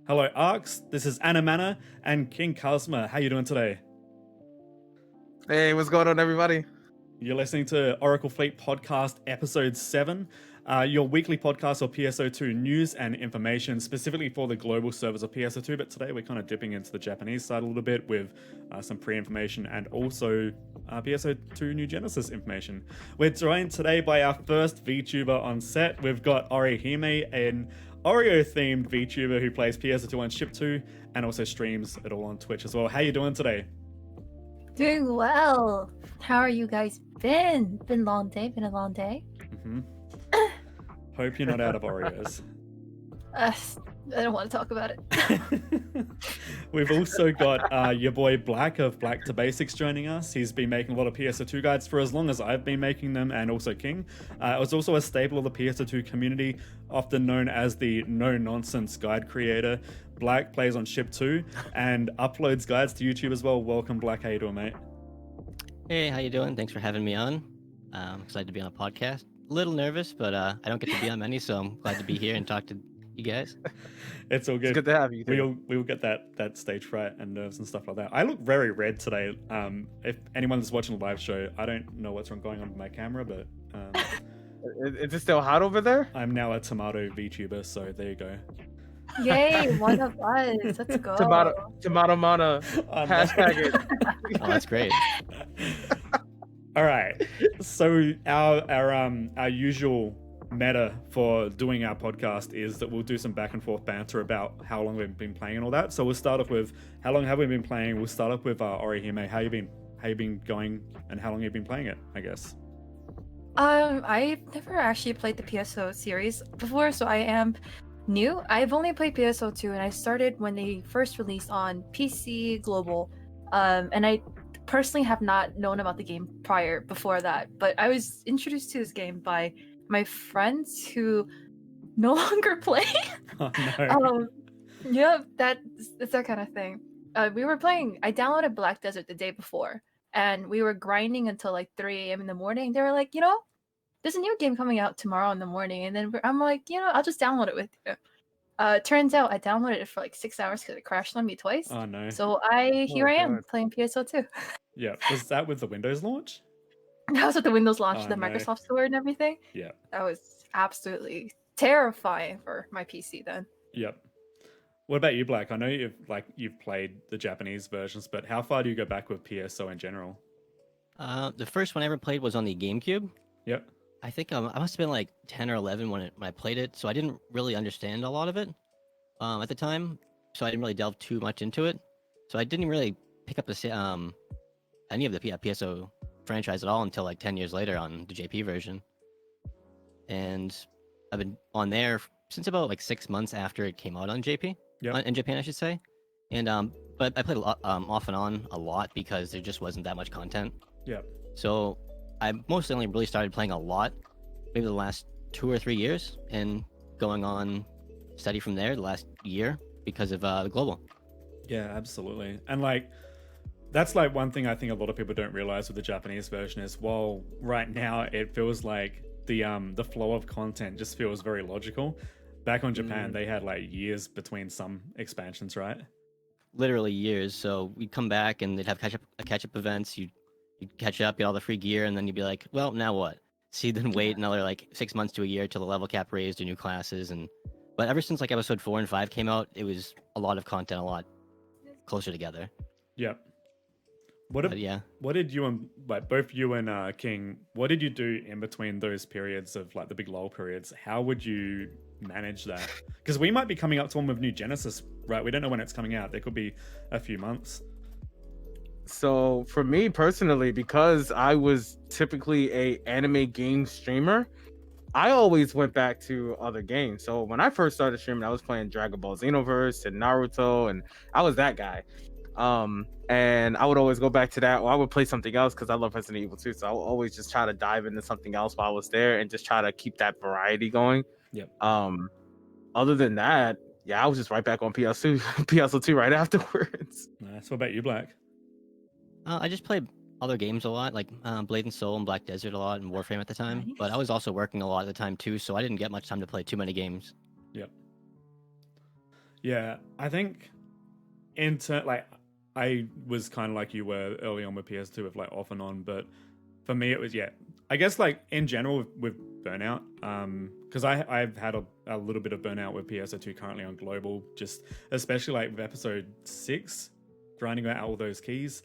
Hello, Arcs. This is Anamana and XingKazma. How you doing today? Hey, what's going on, everybody? You're listening to Oracle Fleet Podcast Episode 7, your weekly podcast of PSO2 news and information, specifically for the global servers of PSO2, but today we're kind of dipping into the Japanese side a little bit with some pre-information and also PSO2 New Genesis information. We're joined today by our first VTuber on set. We've got Orihime, an Oreo-themed VTuber who plays PSO2 on Ship 2 and also streams it all on Twitch as well. How you doing today? Doing well. How are you guys been? Been a long day. Mm-hmm. Hope you're not out of Oreos. I don't want to talk about it. We've also got your boy Black of BlacToBasics joining us. He's been making a lot of PSO2 guides for as long as I've been making them, and also King. It was also a staple of the PSO2 community, often known as the no-nonsense guide creator. Black plays on Ship 2 and uploads guides to YouTube as well. Welcome, Black. How you doing, mate? Hey, how you doing? Thanks for having me on. Excited to be on a podcast. A little nervous, but I don't get to be on many, so I'm glad to be here and talk to you guys. It's all good. It's good to have you. We will get that stage fright and nerves and stuff like that. I look very red today. If anyone that's watching the live show, I don't know what's going on with my camera, but Is it still hot over there? I'm now a tomato VTuber, so there you go. Yay, one of us. Let's go. Tomato mana. Hashtag it. Oh, that's great. All right. So our usual meta for doing our podcast is that we'll do some back and forth banter about how long we've been playing and all that. So we'll start off with how long have we been playing. We'll start off with Orihime. How you been going, and how long you've been playing it, I guess. I've never actually played the PSO series before, so I am new. I've only played PSO2, and I started when they first released on PC Global. And I personally have not known about the game before that, but I was introduced to this game by my friends who no longer play. Oh, no. Yeah, it's that kind of thing. We were playing. I downloaded Black Desert the day before, and we were grinding until like 3 a.m. in the morning. They were like, there's a new game coming out tomorrow in the morning, and then I'm like, I'll just download it with you. Turns out I downloaded it for like 6 hours because it crashed on me twice. Oh no. So here I am playing PSO2. Yeah. Was that with the Windows launch? That was with the Windows launch, the no. Microsoft Store and everything. Yeah. That was absolutely terrifying for my PC then. Yep. What about you, Black? I know you've played the Japanese versions, but how far do you go back with PSO in general? The first one I ever played was on the GameCube. Yep. I think I must have been like 10 or 11 when I played it, so I didn't really understand a lot of it at the time, so I didn't really delve too much into it. So I didn't really pick up any of the PSO franchise at all until like 10 years later on the JP version. And I've been on there since about like 6 months after it came out on JP. Yep. In Japan, I should say. And but I played a lot, off and on a lot because there just wasn't that much content. Yeah. So I mostly only really started playing a lot maybe the last 2 or 3 years, and going on steady from there the last year because of the global. Yeah, absolutely. And like that's like one thing I think a lot of people don't realize with the Japanese version is while right now it feels like the flow of content just feels very logical. Back on Japan, they had like years between some expansions, right? Literally years. So we'd come back and they'd have catch up events. You'd catch up, get all the free gear, and then you'd be like, well, now what? So you'd then wait another like 6 months to a year till the level cap raised or new classes. But ever since like episode 4 and 5 came out, it was a lot of content, a lot closer together. Yep. What did you and both you and King, what did you do in between those periods of like the big lull periods? How would you manage that? Because we might be coming up to one with New Genesis, right? We don't know when it's coming out. There could be a few months. So for me personally, because I was typically a anime game streamer, I always went back to other games. So when I first started streaming, I was playing Dragon Ball Xenoverse and Naruto, and I was that guy. And I would always go back to that, or I would play something else because I love Resident Evil 2. So I would always just try to dive into something else while I was there and just try to keep that variety going. Yep. Other than that, yeah, I was just right back on PSO2 right afterwards. Nice. What about you, Black? I just played other games a lot, like Blade and Soul and Black Desert a lot, and Warframe at the time. Nice. But I was also working a lot at the time too, so I didn't get much time to play too many games. Yep. Yeah, I think I was kind of like you were early on with PS2 with like off and on, but for me it was I guess like in general with burnout, because I've had a little bit of burnout with PSO2 currently on global, just especially like with episode 6, grinding out all those keys.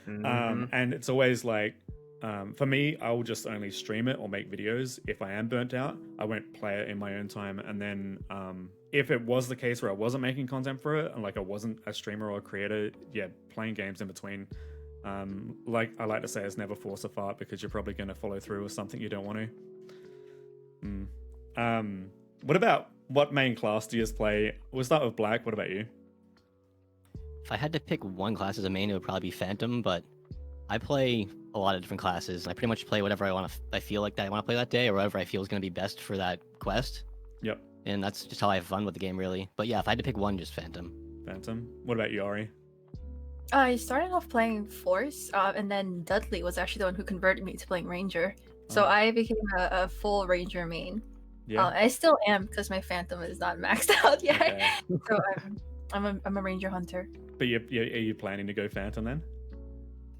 And it's always like, for me, I will just only stream it or make videos if I am burnt out. I won't play it in my own time. And then if it was the case where I wasn't making content for it, and like I wasn't a streamer or a creator, playing games in between. Like I like to say, it's never force a fart, because you're probably going to follow through with something you don't want to. What main class do you play? We'll start with Black. What about you? If I had to pick one class as a main, it would probably be Phantom, but I play a lot of different classes. I pretty much play whatever I feel like that I want to play that day, or whatever I feel is going to be best for that quest. Yep. And that's just how I have fun with the game, really. But yeah, if I had to pick one, just Phantom. Phantom. What about you, Ori? I started off playing Force, and then Dudley was actually the one who converted me to playing Ranger. So I became a full Ranger main. Yeah. I still am, because my Phantom is not maxed out yet. Okay. So I'm a Ranger hunter. But are you planning to go Phantom then?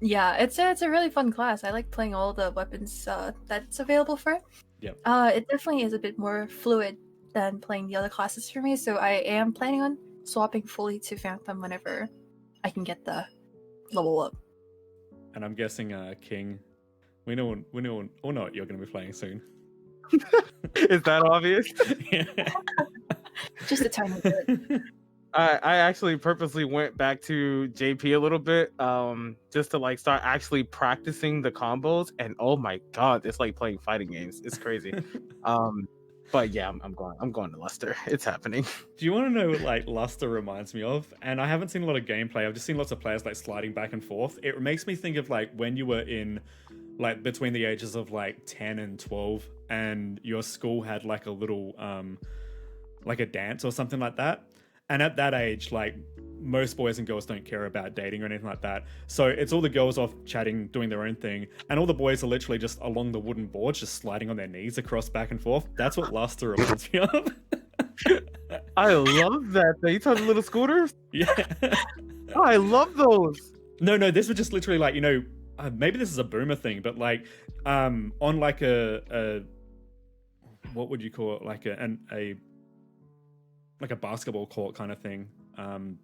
Yeah, it's a really fun class. I like playing all the weapons that's available for it. Yep. It definitely is a bit more fluid than playing the other classes for me. So I am planning on swapping fully to Phantom whenever I can get the level up. And I'm guessing King. We know what you're going to be playing soon. Is that obvious? Yeah. Just a tiny bit. I actually purposely went back to JP a little bit, just to like start actually practicing the combos. And oh my god, it's like playing fighting games. It's crazy. But yeah, I'm going to Luster. It's happening. Do you want to know what like Luster reminds me of? And I haven't seen a lot of gameplay. I've just seen lots of players like sliding back and forth. It makes me think of like when you were in like between the ages of like 10 and 12, and your school had like a little like a dance or something like that. And at that age, like most boys and girls don't care about dating or anything like that. So it's all the girls off chatting, doing their own thing. And all the boys are literally just along the wooden boards, just sliding on their knees across back and forth. That's what Luster reminds me of. I love that. You talking little scooters? Yeah. Oh, I love those. No, this was just literally like, maybe this is a boomer thing, but like on like a what would you call it? Like a basketball court kind of thing.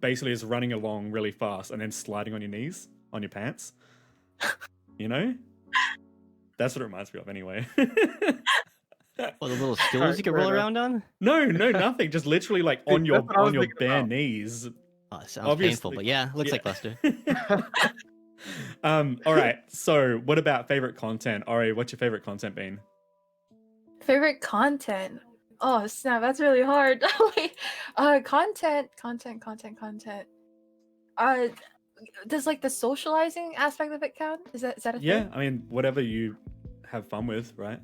Basically is running along really fast and then sliding on your knees, on your pants. That's what it reminds me of anyway. Well, the little stools you can roll around on? No, nothing. Just literally like on your bare knees. Oh, it sounds painful, but yeah, looks like Luster. All right. So what about favorite content? Ori, what's your favorite content been? Favorite content? Oh snap, that's really hard. Wait, content. Does like the socializing aspect of it count? Is that a thing? Yeah, I mean, whatever you have fun with, right?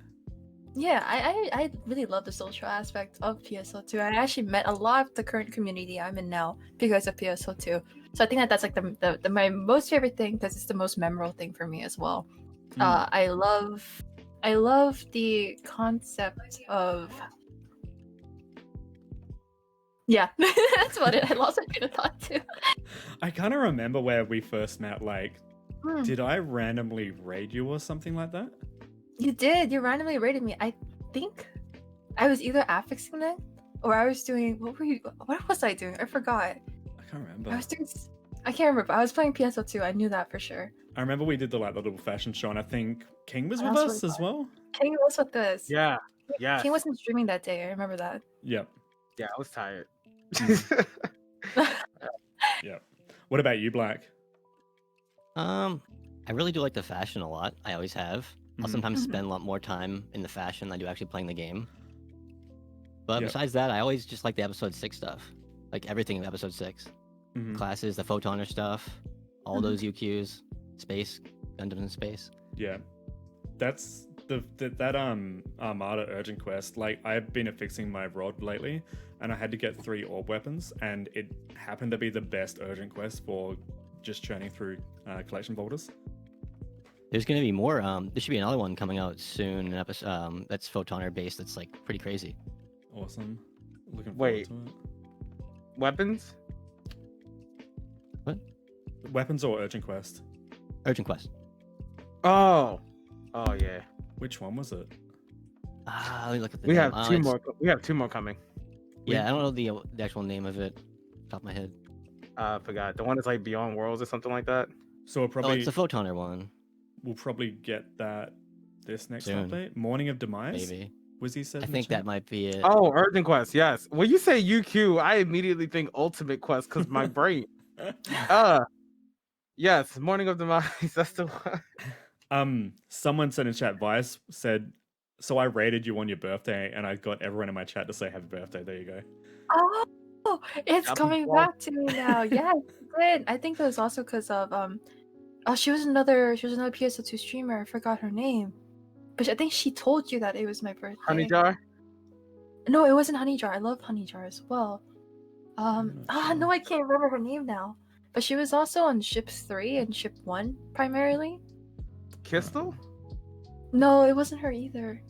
Yeah, I really love the social aspect of PSO2. I actually met a lot of the current community I'm in now because of PSO2. So I think that's like the my most favorite thing, because it's the most memorable thing for me as well. I love the concept of. Yeah, that's about it. I lost my train of thought too. I kind of remember where we first met. Like, did I randomly raid you or something like that? You did. You randomly raided me. I think I was either affixing it or I was doing. What was I doing? I forgot. I can't remember. I can't remember. But I was playing PSO2. I knew that for sure. I remember we did the little fashion show, and I think King was with us as well. King was with us. Yeah. King wasn't streaming that day. I remember that. Yep. Yeah, I was tired. Yeah. What about you, Black? I really do like the fashion a lot. I always have. I'll sometimes spend a lot more time in the fashion than I do actually playing the game. But besides that, I always just like the episode 6 stuff. Like everything in episode 6. Classes, the photoner stuff, all those UQs, space, Gundams in space. Yeah. That's that Armada urgent quest. Like, I've been affixing my rod lately, and I had to get 3 orb weapons, and it happened to be the best urgent quest for just churning through collection folders. There's going to be more. There should be another one coming out soon. An episode that's photoner based. That's like pretty crazy. Awesome. Looking forward to it. weapons. Weapons or Urgent Quest? Urgent Quest. Oh yeah. Which one was it? Let me look at the We name. have two more. We have two more coming. Yeah, I don't know the actual name of it. Top of my head. I forgot. The one that's like Beyond Worlds or something like that. So we'll Oh, probably it's the Photoner one. we'll probably get that this next Soon. update. Morning of Demise. Maybe. Was he said? I in the think chat? that might be it. Oh, Urgent Quest. Yes. When you say UQ, I immediately think Ultimate Quest because my brain. Yes. Morning of Demise. That's the one. Someone said in chat, Vice said, so I rated you on your birthday, and I got everyone in my chat to say happy birthday. There you go. Oh, it's Happy coming birthday. back to me now. Yes, good. I think that was also because of oh, she was another PSO2 streamer. I forgot her name, but I think she told you that it was my birthday. Honey Jar. No, it wasn't Honey Jar. I love Honey Jar as well. not sure. No, I can't remember her name now. But she was also on Ship 3 and Ship 1 primarily. Kistel. No, it wasn't her either.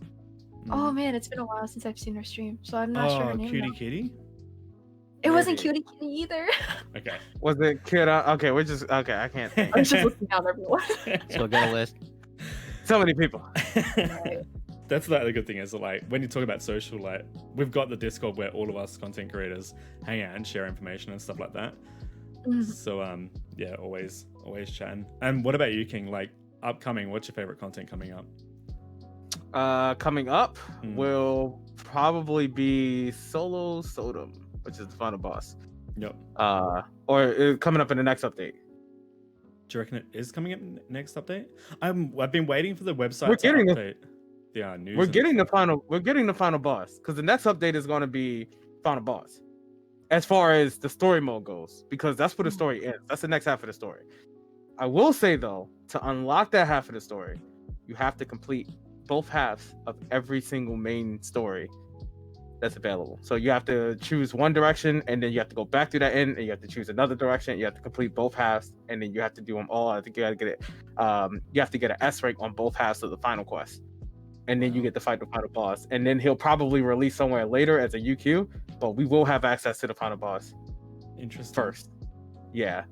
Oh Mm. man, it's been a while since I've seen her stream, so I'm not sure her name. Cutie now. Kitty. It wasn't Maybe. Cutie Kitty either. Okay. Was it Kid? Okay, we're just okay. I can't. Think. I'm just looking down everyone. So we'll get a list. So many people. That's like the good thing is that, like, when you talk about social, like, we've got the Discord where all of us content creators hang out and share information and stuff like that. Mhm. So yeah, always chatting. And what about you, King? Like, upcoming, what's your favorite content coming up? Coming up Mm. will probably be Solo Sodom, which is the final boss. Yep. Coming up in the next update. Do you reckon it is coming up next update? I've been waiting for the website We're to getting the- update. Yeah, news. We're and getting the stuff. final boss because the next update is going to be final boss, as far as the story mode goes, because that's where the story ends. That's the next half of the story. I will say though, to unlock that half of the story, you have to complete both halves of every single main story that's available. So you have to choose one direction, and then you have to go back to that end, and you have to choose another direction. You have to complete both halves, and then you have to do them all. I think you got to get it. You have to get an S rank on both halves of the final quest, and then you get to fight the final boss. And then he'll probably release somewhere later as a UQ, but we will have access to the final boss Interesting. first. Yeah,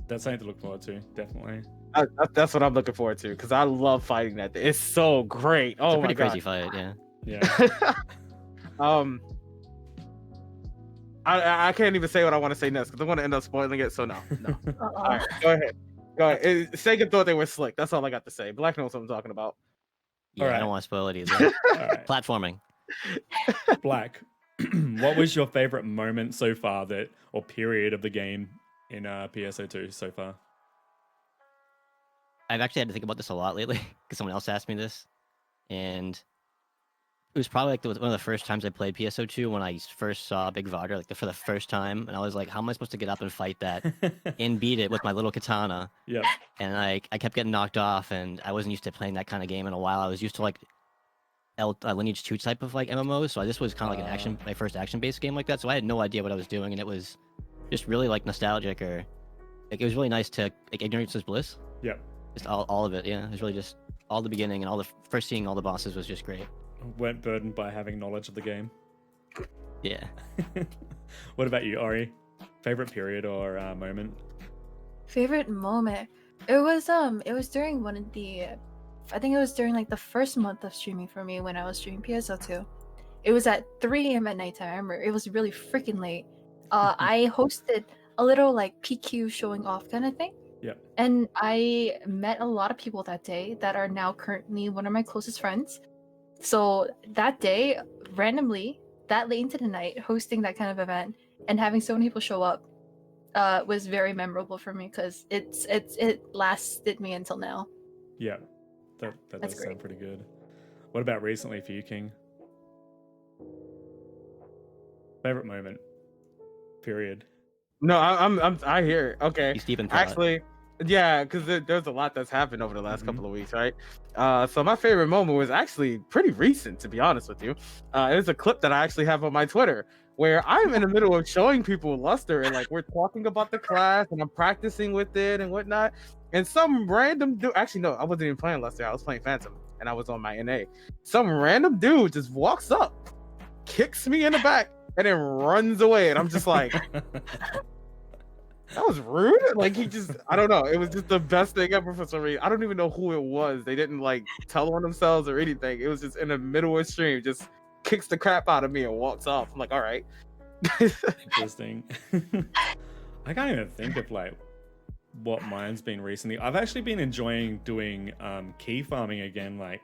That's something to look forward to, definitely. that's what I'm looking forward to because I love fighting that thing. It's so great. It's Oh a my pretty god. crazy fight, yeah. Yeah. I can't even say what I want to say next because I'm going to end up spoiling it. So no. All Uh-oh. right, go ahead. Sega thought they were slick. That's all I got to say. Black knows what I'm talking about. Yeah, I Alright. don't want to spoil it either. All right. Platforming. Black. What was your favorite moment so far or period of the game in PSO2 so far? I've actually had to think about this a lot lately because someone else asked me this, and it was probably like one of the first times I played PSO2 when I first saw Big Varder, like for the first time, and I was like, "How am I supposed to get up and fight that and beat it with my little katana?" Yep. And I kept getting knocked off, and I wasn't used to playing that kind of game in a while. I was used to like Lineage 2 type of like MMOs, so this was kind of like my first action-based game like that. So I had no idea what I was doing, and it was just really like nostalgic, or like it was really nice to like ignorance is bliss. Yep. Just all of it, yeah. It was really just all the beginning and all the first seeing all the bosses was just great. Weren't burdened by having knowledge of the game. Yeah. What about you, Ori? Favorite period or moment? Favorite moment. It was during one of the, I think it was during like the first month of streaming for me when I was streaming PSO2. It was at 3 a.m. at nighttime. I remember it was really freaking late. I hosted a little like PQ showing off kind of thing. Yep. And I met a lot of people that day that are now currently one of my closest friends. So that day, randomly, that late into the night, hosting that kind of event and having so many people show up was very memorable for me because it lasted me until now. Yeah. That That's does sound great. pretty good. What about recently for you, King? Favorite moment? Period. No, I hear it. Okay. He's deep in thought. Actually, yeah, because there's a lot that's happened over the last Mhm. couple of weeks, right? So my favorite moment was actually pretty recent, to be honest with you. It was a clip that I actually have on my Twitter where I'm in the middle of showing people Luster and like we're talking about the class and I'm practicing with it and whatnot. And some random dude, actually no, I wasn't even playing Luster. I was playing Phantom and I was on my NA. Some random dude just walks up, kicks me in the back, and then runs away. And I'm just like, that was rude. Like he just, I don't know. It was just the best thing ever for some reason. I don't even know who it was. They didn't like tell on themselves or anything. It was just in the middle of stream, just kicks the crap out of me and walks off. I'm like, all right. Interesting. I can't even think of like what mine's been recently. I've actually been enjoying doing key farming again. Like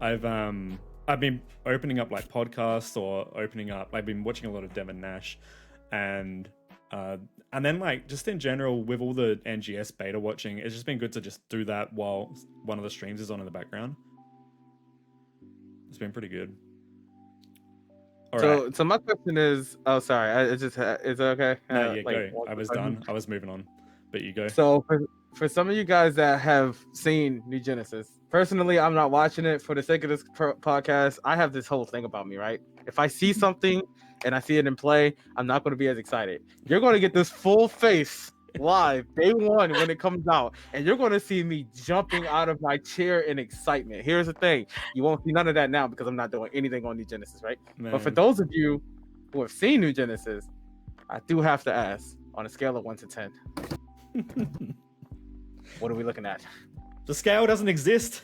I've been opening up like podcasts or opening up. I've been watching a lot of Devin Nash, and then like just in general with all the NGS beta watching, it's just been good to just do that while one of the streams is on in the background. It's been pretty good. All right. So my question is, oh sorry, is it okay? No, yeah, like, go. I was done. I was moving on, but you go. So for some of you guys that have seen New Genesis, personally, I'm not watching it for the sake of this podcast. I have this whole thing about me, right? If I see something and I see it in play, I'm not going to be as excited. You're going to get this full face live day one when it comes out, and you're going to see me jumping out of my chair in excitement. Here's the thing: you won't see none of that now because I'm not doing anything on New Genesis, right? Man. But for those of you who have seen New Genesis, I do have to ask, on a scale of 1 to 10, what are we looking at? The scale doesn't exist.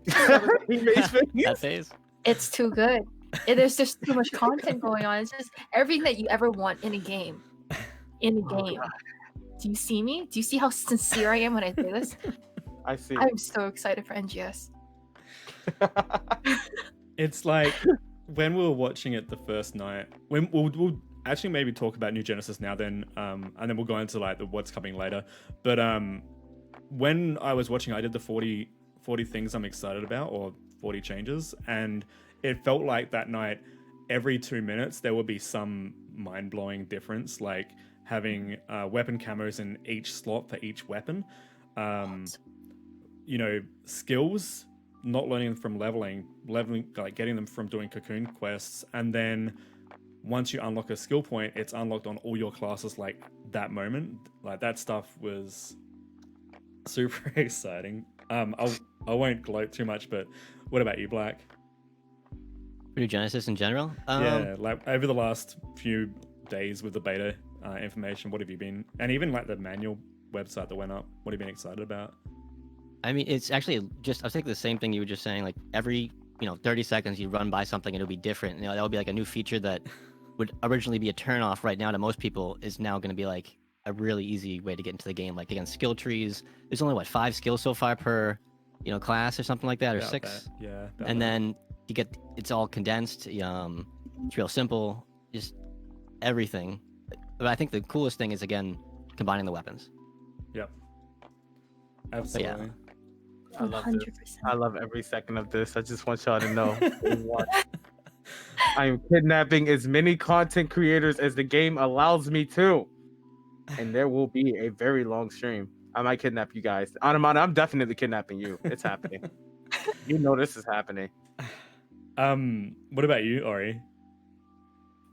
That phase. It's too good. There's just too much content going on. It's just everything that you ever want in a game. Do you see me? Do you see how sincere I am when I say this? I see. I'm so excited for NGS. It's like when we were watching it the first night. When we'll actually maybe talk about New Genesis now, then and then we'll go into like what's coming later. But when I was watching, I did the 40 things I'm excited about, or 40 changes, and it felt like that night every 2 minutes there would be some mind-blowing difference, like having weapon camos in each slot for each weapon, skills, not learning them from leveling, like getting them from doing cocoon quests, and then once you unlock a skill point, it's unlocked on all your classes like that moment. Like that stuff was super exciting. I won't gloat too much, but what about you, Black? New Genesis in general? Yeah, like over the last few days with the beta information, what have you been, and even like the manual website that went up, what have you been excited about? I mean, it's actually just, I was thinking the same thing you were just saying, like every 30 seconds you run by something and it'll be different. That would be like a new feature that would originally be a turn off right now to most people is now going to be like a really easy way to get into the game. Like again, skill trees, there's only 5 skills so far per class or something like that, or 6. Yeah. And then you get, it's all condensed. It's real simple, just everything. But I think the coolest thing is, again, combining the weapons. Yep. Absolutely. Yeah. I love 100%. this. I love every second of this. I just want y'all to know. I am kidnapping as many content creators as the game allows me to. And there will be a very long stream. I might kidnap you guys. Anamana, I'm definitely kidnapping you. It's happening. You know this is happening. What about you, Ori?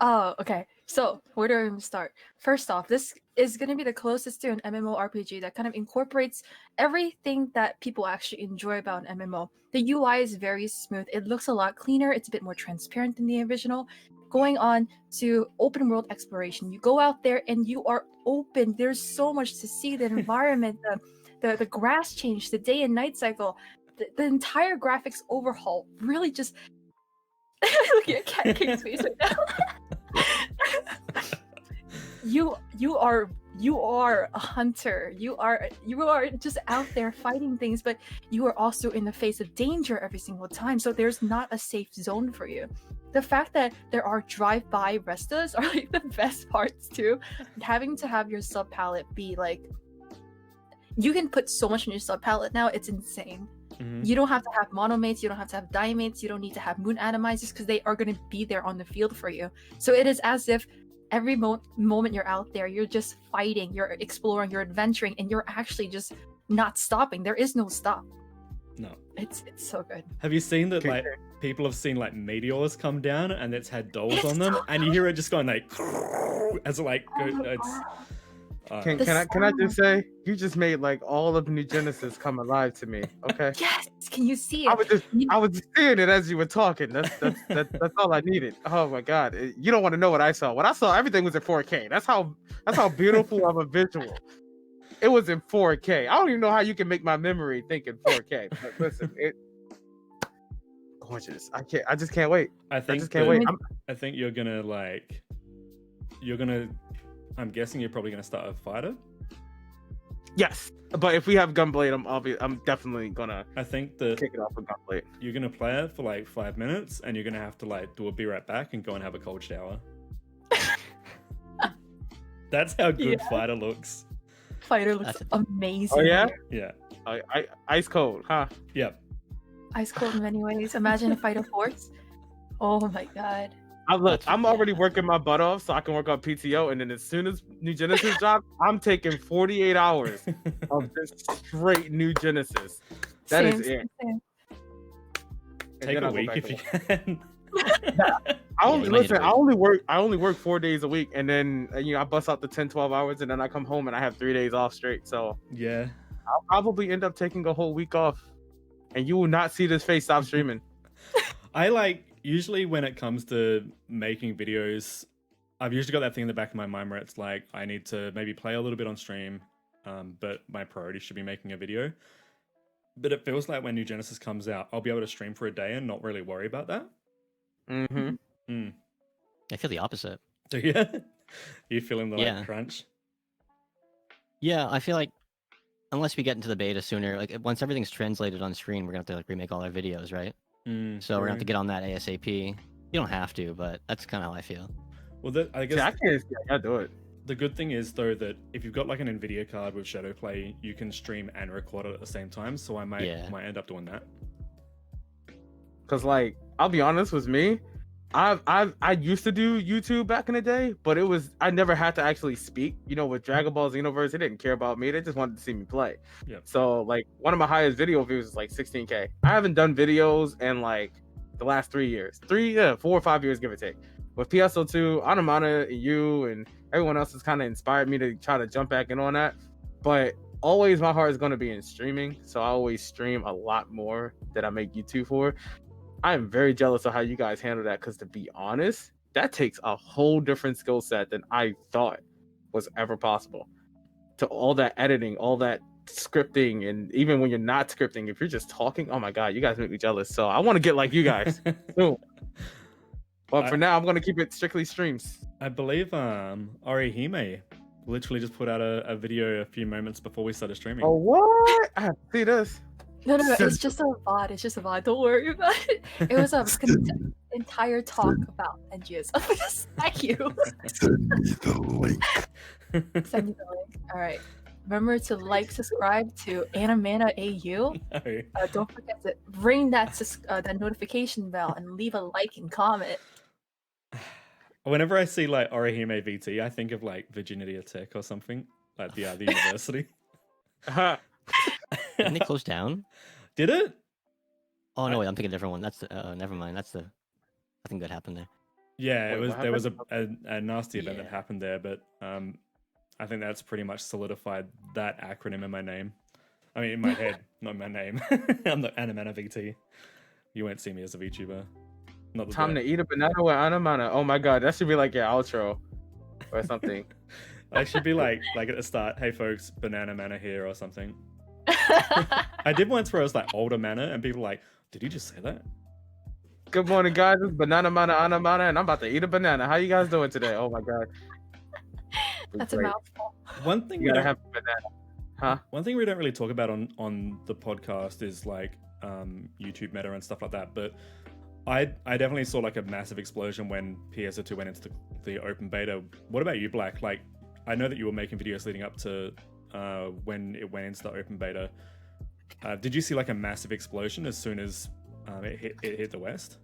Oh, okay. So, where do I even start? First off, this is going to be the closest to an MMORPG that kind of incorporates everything that people actually enjoy about an MMO. The UI is very smooth. It looks a lot cleaner. It's a bit more transparent than the original. Going on to open world exploration. You go out there and you are open. There's so much to see. The environment, the grass change, the day and night cycle, the entire graphics overhaul really just... Look at Cat King's face right now. You are a hunter. You are just out there fighting things, but you are also in the face of danger every single time. So there's not a safe zone for you. The fact that there are drive-by restas are like the best parts too. Having to have your sub palette be like, you can put so much in your sub palette now. It's insane. Mm-hmm. You don't have to have monomates, you don't have to have dimates, you don't need to have moon atomizers because they are going to be there on the field for you. So it is as if every moment you're out there, you're just fighting, you're exploring, you're adventuring, and you're actually just not stopping. There is no stop. No. It's so good. Have you seen that like people have seen like meteors come down and it's had dolls on them, and you hear it just going like as it like it's Can The I just sound. say you just made like all of New Genesis come alive to me? Okay. Yes, can you see I it? was just seeing it as you were talking. That's all I needed. Oh my god. You don't want to know what I saw. What I saw, everything was in 4K. That's how beautiful of a visual. It was in 4K. I don't even know how you can make my memory think in 4K. But listen, it gorgeous. I just can't wait. I I just think can't wait. I think you're gonna I'm guessing you're probably gonna start a fighter. Yes. But if we have Gunblade, I'm definitely gonna I think that kick it off with Gunblade. you're gonna play it for like 5 minutes and you're gonna have to like do a be right back and go and have a cold shower. That's how good Yeah. fighter looks. Fighter looks amazing. Oh yeah? Yeah. Ice cold, huh? Yep. Ice cold in many ways. Imagine a Fighter Force. Oh my god. I'm already working my butt off so I can work on PTO, and then as soon as New Genesis drops, I'm taking 48 hours of just straight New Genesis. That is it. Same. And Take then a I'll go week back if to you work. can. I only you might need listen. to I only work 4 days a week, and then I bust out the 10-12 hours, and then I come home and I have 3 days off straight. So Yeah. I'll probably end up taking a whole week off, and you will not see this face stop streaming. I usually when it comes to making videos, I've usually got that thing in the back of my mind where it's like I need to maybe play a little bit on stream, but my priority should be making a video. But it feels like when New Genesis comes out, I'll be able to stream for a day and not really worry about that. Mm-hmm. I feel the opposite. So yeah, you feeling the Yeah. crunch? Yeah, I feel like unless we get into the beta sooner, like once everything's translated on screen, we're gonna have to like remake all our videos, right? So we're gonna have to get on that ASAP. You don't have to, but that's kind of how I feel. Well, I guess I can't. I do it. the good thing is though that if you've got like an Nvidia card with Shadow Play, you can stream and record it at the same time. So I might end up doing that. Cause like I'll be honest with me, I used to do YouTube back in the day, but I never had to actually speak. With Dragon Ball Xenoverse, they didn't care about me. They just wanted to see me play. Yep. So like one of my highest video views is like 16K. I haven't done videos in like the last 3 years. 4 or 5 years, give or take. With PSO2, Anamana, and you, and everyone else has kind of inspired me to try to jump back in on that. But always my heart is going to be in streaming. So I always stream a lot more that I make YouTube for. I am very jealous of how you guys handle that, because to be honest, that takes a whole different skill set than I thought was ever possible. To all that editing, all that scripting, and even when you're not scripting, if you're just talking, oh my god, you guys make me jealous. So I want to get like you guys soon. But for now, I'm going to keep it strictly streams. I believe Orihime literally just put out a video a few moments before we started streaming. Oh, what? I have to see this. No, it's just a VOD. It's just a VOD. Don't worry about it. It was a entire talk about NGS. Thank you. Send me the link. Send you the link. All right. Remember to subscribe to Anamana AU. No. Don't forget to ring that notification bell and leave a like and comment. Whenever I see like Orihime VT, I think of like Virginia Tech or something, like the university. Didn't they close down? Did it? Oh no, wait, I'm thinking a different one. That's never mind. That's nothing good happened there. Yeah, Wait, there was a nasty event that Yeah. happened there, but I think that's pretty much solidified that acronym in my name. I mean, in my head, not my name. I'm the Anamana VT. You won't see me as a VTuber. Not the Time to eat a banana with Anamana. Oh my god, that should be like your outro or something. I should be like at the start, hey folks, banana mana here or something. I did once where I was like older mana and people were like, did you just say that? Good morning, guys. It's Banana Mana Anamana, and I'm about to eat a banana. How you guys doing today? Oh my god. That's a Great. mouthful. One thing You gotta have a banana. Huh? One thing we don't really talk about on the podcast is like YouTube meta and stuff like that, but I definitely saw like a massive explosion when PSO2 went into the open beta. What about you, Black? Like, I know that you were making videos leading up to when it went into the open beta. Did you see like a massive explosion as soon as it hit the West?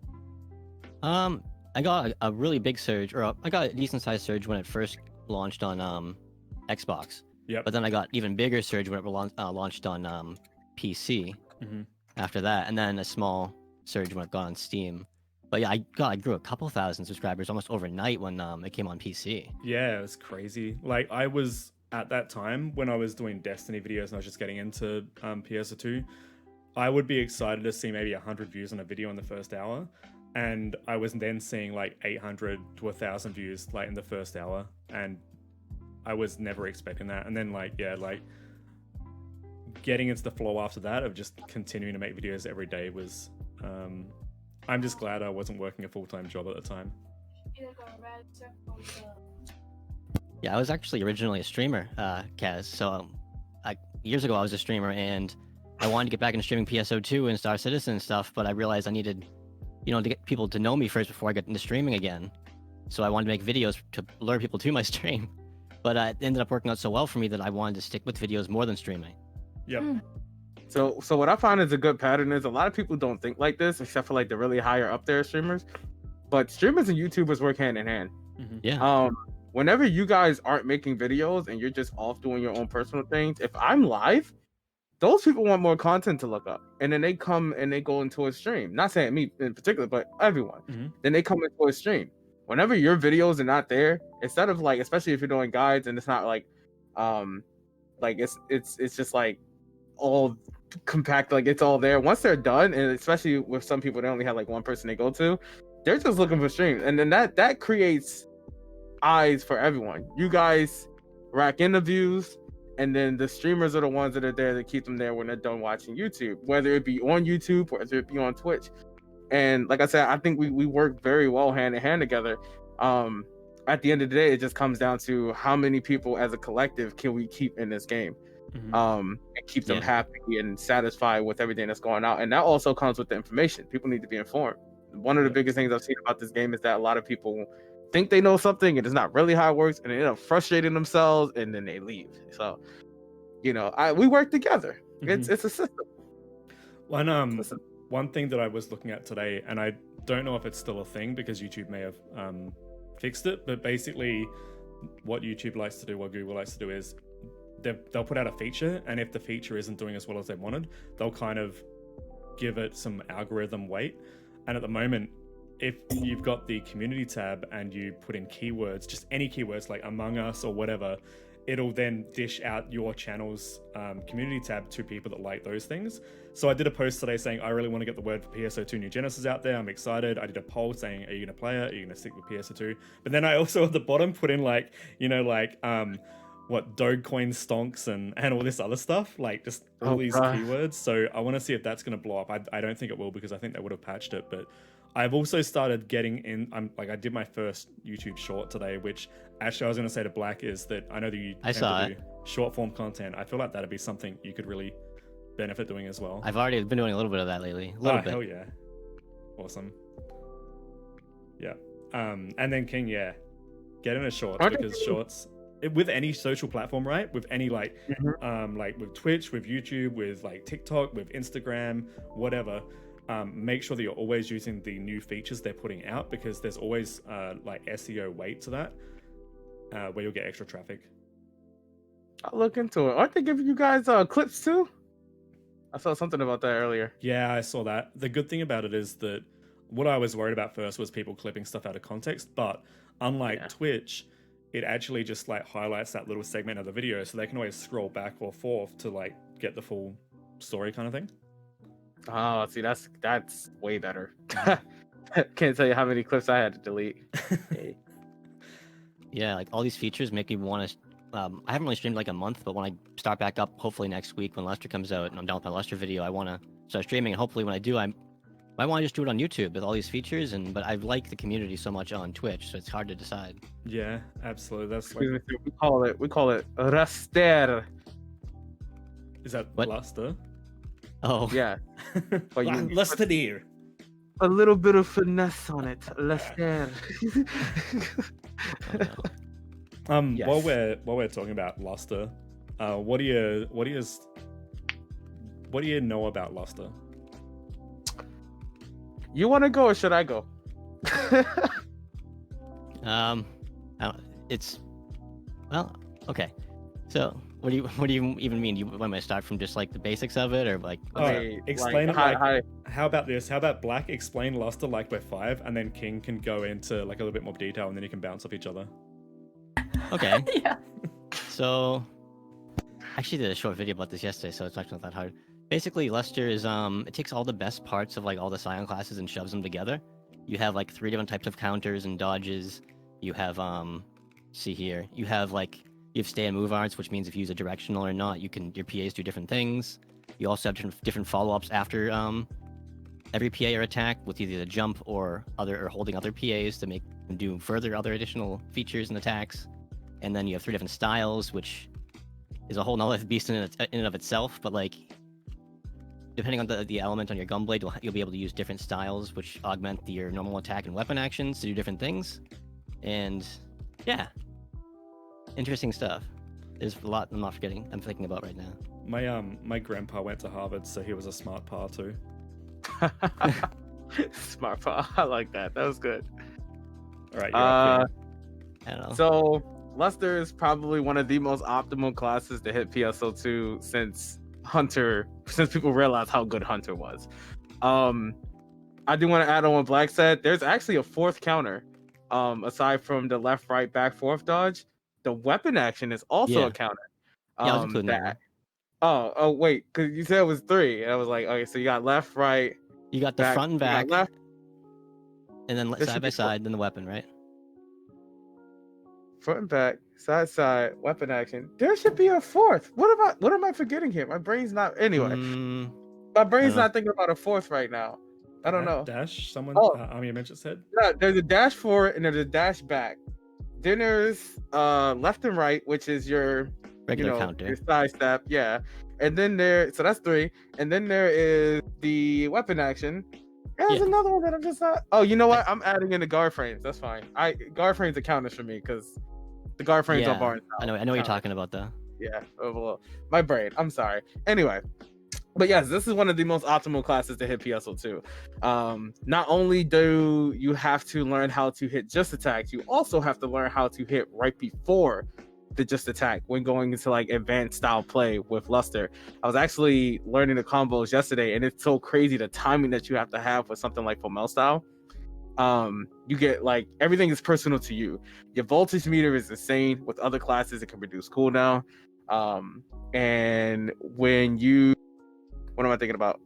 I got a really big surge, or I got a decent sized surge when it first launched on Xbox. Yep. But then I got even bigger surge when it launched on PC. Mhm. After that, and then a small surge when it got on Steam. But yeah, I grew a couple thousand subscribers almost overnight when it came on PC. Yeah, it was crazy. Like I was at that time when I was doing Destiny videos and I was just getting into PSO2, I would be excited to see maybe 100 views on a video in the first hour, and I was then seeing like 800 to 1,000 views like in the first hour, and I was never expecting that. And then like getting into the flow after that of just continuing to make videos every day was I'm just glad I wasn't working a full-time job at the time. Yeah, I was actually originally a streamer, Kaz. So years ago I was a streamer, and I wanted to get back into streaming PSO2 and Star Citizen and stuff, but I realized I needed, to get people to know me first before I get into streaming again. So I wanted to make videos to lure people to my stream. But it ended up working out so well for me that I wanted to stick with videos more than streaming. Yep. So what I found is a good pattern is a lot of people don't think like this, except for like the really higher up there streamers. But streamers and YouTubers work hand in hand. Mm-hmm. Yeah. Whenever you guys aren't making videos and you're just off doing your own personal things, if I'm live, those people want more content to look up, and then they come and they go into a stream. Not saying me in particular, but everyone. Mm-hmm. Then they come into a stream. Whenever your videos are not there, instead of like, especially if you're doing guides and it's not like, it's just like all compact, like it's all there. Once they're done, and especially with some people, they only have like one person they go to. They're just looking for streams, and then that creates eyes for everyone. You guys rack in the views, and then the streamers are the ones that are there to keep them there when they're done watching YouTube, whether it be on YouTube or whether it be on Twitch. And like I said, I think we work very well hand in hand together. At the end of the day, it just comes down to how many people as a collective can we keep in this game, and keep them happy and satisfied with everything that's going out. And that also comes with the information. People need to be informed. One of the biggest things I've seen about this game is that a lot of people think they know something and it's not really how it works, and they end up frustrating themselves and then they leave. So, we work together. It's a system. One thing that I was looking at today, and I don't know if it's still a thing because YouTube may have fixed it, but basically what YouTube likes to do, what Google likes to do is they'll put out a feature, and if the feature isn't doing as well as they wanted, they'll kind of give it some algorithm weight. And at the moment, if you've got the community tab and you put in keywords, just any keywords like Among Us or whatever, it'll then dish out your channel's community tab to people that like those things. So I did a post today saying, I really want to get the word for PSO2 New Genesis out there. I'm excited. I did a poll saying, are you going to play it? Are you going to stick with PSO2? But then I also at the bottom put in Dogecoin stonks and all this other stuff, like just all these keywords. So I want to see if that's going to blow up. I don't think it will, because I think they would have patched it, but I've also started getting in. I did my first YouTube short today, which actually I was going to say to Black is that I know that you do short form content. I feel like that'd be something you could really benefit doing as well. I've already been doing a little bit of that lately. A little bit. Hell yeah. Awesome. Yeah. And then King, get in a shorts, because shorts with any social platform, right? With any like with Twitch, with YouTube, with like TikTok, with Instagram, whatever. Make sure that you're always using the new features they're putting out, because there's always like SEO weight to that, where you'll get extra traffic. I'll look into it. Aren't they giving you guys clips too? I saw something about that earlier. Yeah, I saw that. The good thing about it is that what I was worried about first was people clipping stuff out of context, but unlike Twitch, it actually just like highlights that little segment of the video, so they can always scroll back or forth to like get the full story kind of thing. Oh, see, that's way better. Can't tell you how many clips I had to delete. Yeah, like all these features make me want to. I haven't really streamed like a month, but when I start back up, hopefully next week when Luster comes out and I'm done with my Luster video, I want to start streaming. And hopefully when I do, I want to just do it on YouTube with all these features. But I like the community so much on Twitch, so it's hard to decide. Yeah, absolutely. That's like... we call it Raster. Is that what? Luster? Oh yeah, but Luster dear. A little bit of finesse on it, Luster. Yes. While we're talking about Luster, what do you know about Luster? You want to go or should I go? Okay. So, what do you even mean? Do you want me to start from just like the basics of it, or like? Explain it. How about this? How about Black explain Luster like we're 5, and then King can go into like a little bit more detail, and then you can bounce off each other. Okay. Yeah. So, I actually did a short video about this yesterday, so it's actually not that hard. Basically, Luster is it takes all the best parts of like all the Scion classes and shoves them together. You have like 3 different types of counters and dodges. You have see here, you have stay and move arts, which means if you use a directional or not, your PAs do different things. You also have different follow-ups after every PA or attack with either the jump or holding other PAs to make them do further other additional features and attacks. And then you have 3 different styles, which is a whole nother beast in and of itself. But like, depending on the element on your gunblade, you'll be able to use different styles, which augment your normal attack and weapon actions to do different things. And yeah, interesting stuff. There's a lot I'm thinking about right now. My grandpa went to Harvard, so he was a smart pa too. Smart pa. I like that. That was good. All right, you're up I don't know. So Luster is probably one of the most optimal classes to hit PSO2 since people realized how good Hunter was. I do want to add on what Black said. There's actually a 4th counter. Aside from the left, right, back, forth dodge, the weapon action is also a counter. Yeah, I was including that. Oh, wait, because you said it was 3, and I was like, okay, so you got left, right. You got the back, front and back, left, and then side by side, then the weapon, right? front and back, side, weapon action. There should be a 4th. What am I forgetting here? My brain's not. Anyway, my brain's not thinking about a 4th right now. I don't know. Dash, someone, Army Midget said? No, there's a dash forward and there's a dash back. Then there's left and right, which is your regular counter. Your side step, yeah. And then so that's 3. And then there is the weapon action. There's another one that I'm just not. Oh, you know what? I'm adding in the guard frames. That's fine. Guard frames are counters for me because the guard frames are bars. I know what you're talking about though. Yeah, my brain. I'm sorry. Anyway. But yes, this is one of the most optimal classes to hit PSO2. Not only do you have to learn how to hit just attacks, you also have to learn how to hit right before the just attack when going into like advanced style play with Luster. I was actually learning the combos yesterday, and it's so crazy the timing that you have to have with something like Fomel style. You get like everything is personal to you. Your voltage meter is insane. With other classes, it can reduce cooldown. And when you what am I thinking about?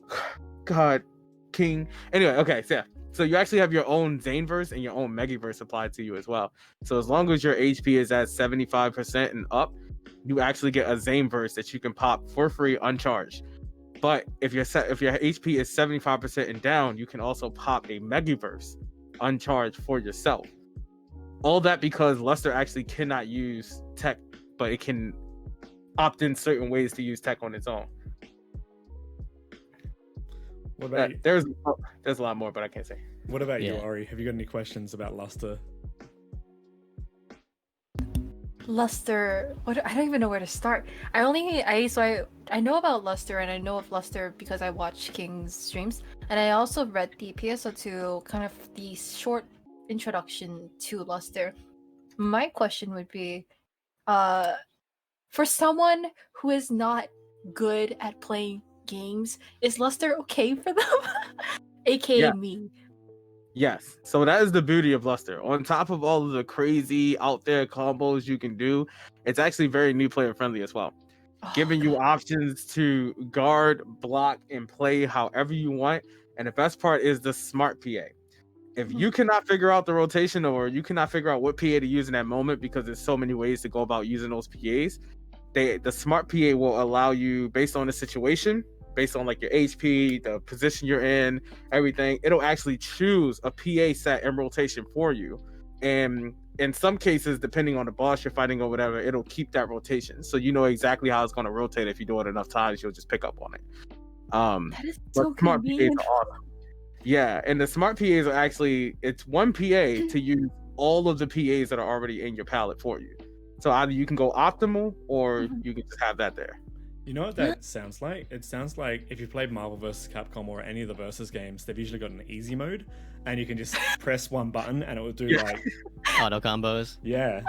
God, King. Anyway, okay, so you actually have your own Zaneverse and your own Megaverse applied to you as well. So as long as your HP is at 75% and up, you actually get a Zaneverse that you can pop for free uncharged. But if your HP is 75% and down, you can also pop a Megaverse uncharged for yourself. All that because Luster actually cannot use tech, but it can opt in certain ways to use tech on its own. What about you? There's a lot more, but I can't say. What about you, Ori? Have you got any questions about Luster? Luster, I don't even know where to start. I know about Luster, and I know of Luster because I watch King's streams, and I also read the PSO2 kind of the short introduction to Luster. My question would be, for someone who is not good at playing games, is Luster okay for them? AKA me. Yes. So that is the beauty of Luster. On top of all of the crazy out there combos you can do, it's actually very new player friendly as well. Giving you options to guard, block, and play however you want. And the best part is the smart PA. If you cannot figure out the rotation or you cannot figure out what PA to use in that moment, because there's so many ways to go about using those PAs, the smart PA will allow you, based on the situation, based on like your HP, the position you're in, everything, it'll actually choose a PA set in rotation for you. And in some cases, depending on the boss you're fighting or whatever, it'll keep that rotation. So you know exactly how it's going to rotate. If you do it enough times, you'll just pick up on it. That is so smart convenient. PAs are awesome. Yeah, and the smart PAs are actually, it's one PA to use all of the PAs that are already in your palette for you. So either you can go optimal or you can just have that there. You know what that sounds like? It sounds like if you played Marvel vs. Capcom or any of the versus games, they've usually got an easy mode, and you can just press one button and it will do like auto combos. Yeah.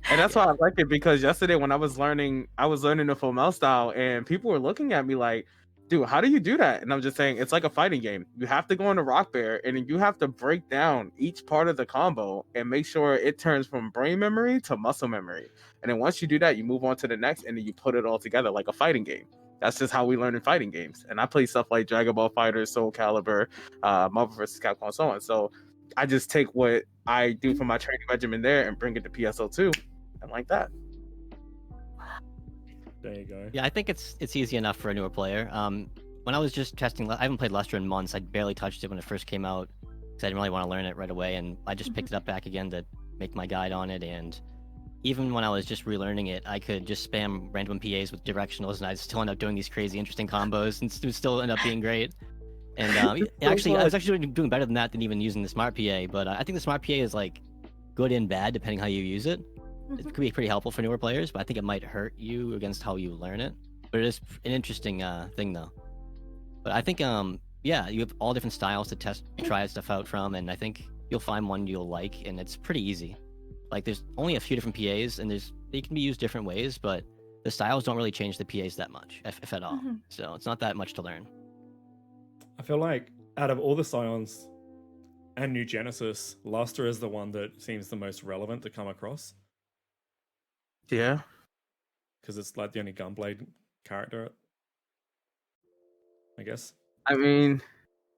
And that's why I like it, because yesterday when I was learning the Fomel style, and people were looking at me like, dude, how do you do that? And I'm just saying, it's like a fighting game. You have to go on the rock bear, and then you have to break down each part of the combo and make sure it turns from brain memory to muscle memory. And then once you do that, you move on to the next, and then you put it all together like a fighting game. That's just how we learn in fighting games. And I play stuff like Dragon Ball FighterZ, Soul Calibur, Marvel vs. Capcom, and so on. So I just take what I do for my training regimen there and bring it to PSO2, and like that. There you go. Yeah, I think it's easy enough for a newer player. When I was just testing, I haven't played Luster in months. I barely touched it when it first came out because I didn't really want to learn it right away, and I just picked it up back again to make my guide on it. And even when I was just relearning it, I could just spam random PAs with directionals, and I'd still end up doing these crazy, interesting combos, and still end up being great. And actually, I was actually doing better than that than even using the Smart PA. But I think the Smart PA is like good and bad depending how you use it. It could be pretty helpful for newer players, but I think it might hurt you against how you learn it. But it is an interesting thing, though. But I think, yeah, you have all different styles to try stuff out from, and I think you'll find one you'll like, and it's pretty easy. Like, there's only a few different PAs, and they can be used different ways, but the styles don't really change the PAs that much, if at all. So it's not that much to learn. I feel like out of all the Scions and New Genesis, Luster is the one that seems the most relevant to come across. Yeah. Because it's like the only Gunblade character, I guess. I mean,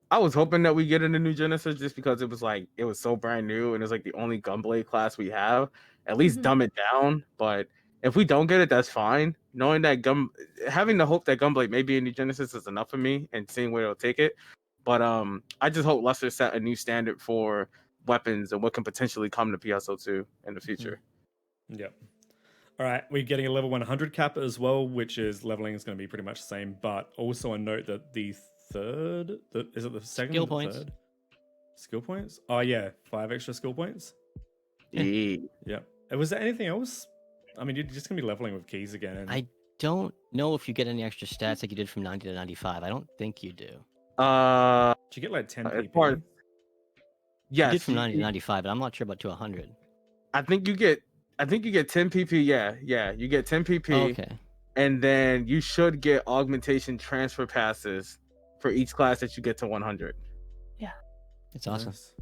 I was hoping that we get into New Genesis just because it was so brand new and it's like the only Gunblade class we have. At least dumb it down. But if we don't get it, that's fine. Knowing that having the hope that Gunblade may be in New Genesis is enough for me, and seeing where it'll take it. But I just hope Luster set a new standard for weapons and what can potentially come to PSO2 in the future. Yep. All right, we're getting a level 100 cap as well, which is leveling is going to be pretty much the same, but also a note that is it the second? Skill points. Third? Skill points? Oh yeah, 5 extra skill points. Yeah. Yep. Was there anything else? I mean, you're just going to be leveling with keys again. And... I don't know if you get any extra stats like you did from 90 to 95. I don't think you do. Did you get like 10 PP? Yes. You did from 90 to 95, but I'm not sure about to 100. I think you get 10 PP. Yeah. You get 10 PP. Oh, okay. And then you should get augmentation transfer passes for each class that you get to 100. Yeah. It's awesome. Nice.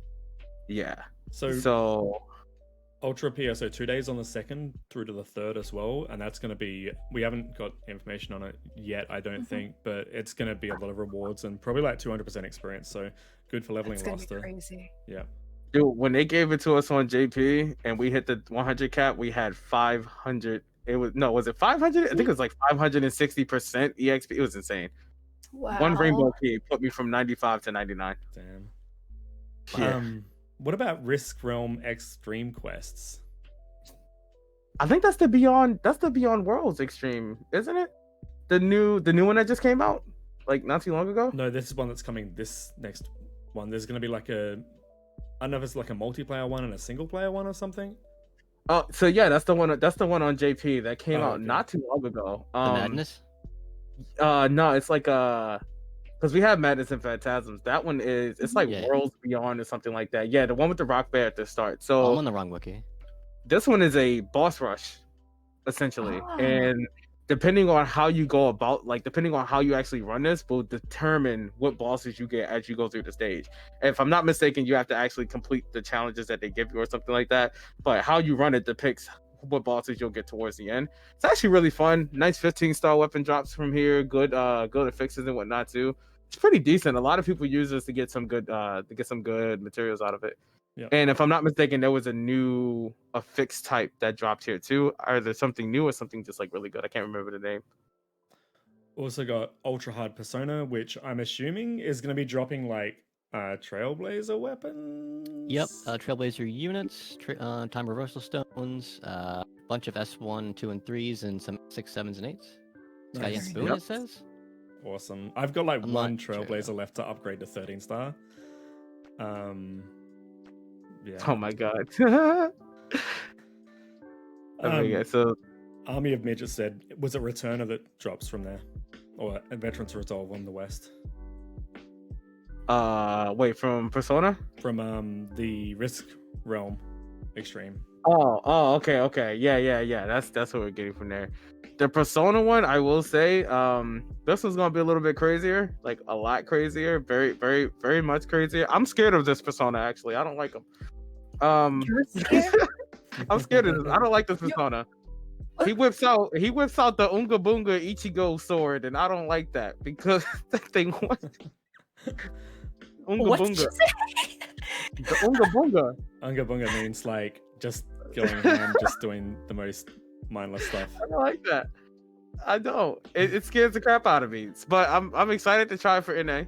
Yeah. So Ultra PSO 2 days on the 2nd through to the 3rd as well, and that's going to be, we haven't got information on it yet, I don't think, but it's going to be a lot of rewards and probably like 200% experience, so good for leveling roster. Be crazy. Yeah. Dude, when they gave it to us on JP and we hit the 100 cap, we had 500. Was it 500? I think it was like 560% EXP. It was insane. Wow. One rainbow key put me from 95 to 99. Damn. Yeah. What about Risk Realm Extreme quests? I think that's the Beyond Worlds Extreme, isn't it? The new one that just came out like not too long ago? No, this is one that's coming this next one. There's going to be like I don't know if it's like a multiplayer one and a single player one or something. Oh, so yeah, that's the one on JP that came out okay. not too long ago. The Madness? No, it's like because we have Madness and Phantasms. That one it's like Worlds Beyond or something like that. Yeah, the one with the rock bear at the start. So I'm on the wrong wiki. This one is a boss rush, essentially. And depending on how you go about, depending on how you actually run this, will determine what bosses you get as you go through the stage. If I'm not mistaken, you have to actually complete the challenges that they give you or something like that. But how you run it depicts what bosses you'll get towards the end. It's actually really fun. Nice 15-star weapon drops from here. Good affixes and whatnot too. It's pretty decent. A lot of people use this to get some good materials out of it. Yep. And if I'm not mistaken, there was a new affix type that dropped here too. Either something new or something just like really good. I can't remember the name. Also got Ultra Hard Persona, which I'm assuming is going to be dropping like Trailblazer weapons. Yep, Trailblazer units, time reversal stones, bunch of S1, 2, and 3s, and some 6, 7s, and 8s. Nice. Sky Boon, it says. Awesome. I've got like one Trailblazer left to upgrade to 13 star. Yeah. Oh my god. Okay, so Army of Midget said, was it Returner that drops from there? Or Veterans Resolve on the west? Wait, from Persona? From the Risk Realm. extreme. Okay. Yeah. That's what we're getting from there. The Persona one, I will say, this one's gonna be a little bit crazier, like a lot crazier, very much crazier. I'm scared of this Persona actually. I don't like him. You're scared? I'm scared of this. I don't like this You- Persona. He whips out the Unga Bunga Ichigo sword, and I don't like that because that thing was Unga What did Bunga. you say? The Unga Bunga. Unga Bunga means like just going ham, just doing the most mindless stuff. I don't like that. I don't. It scares the crap out of me. But I'm excited to try it for NA.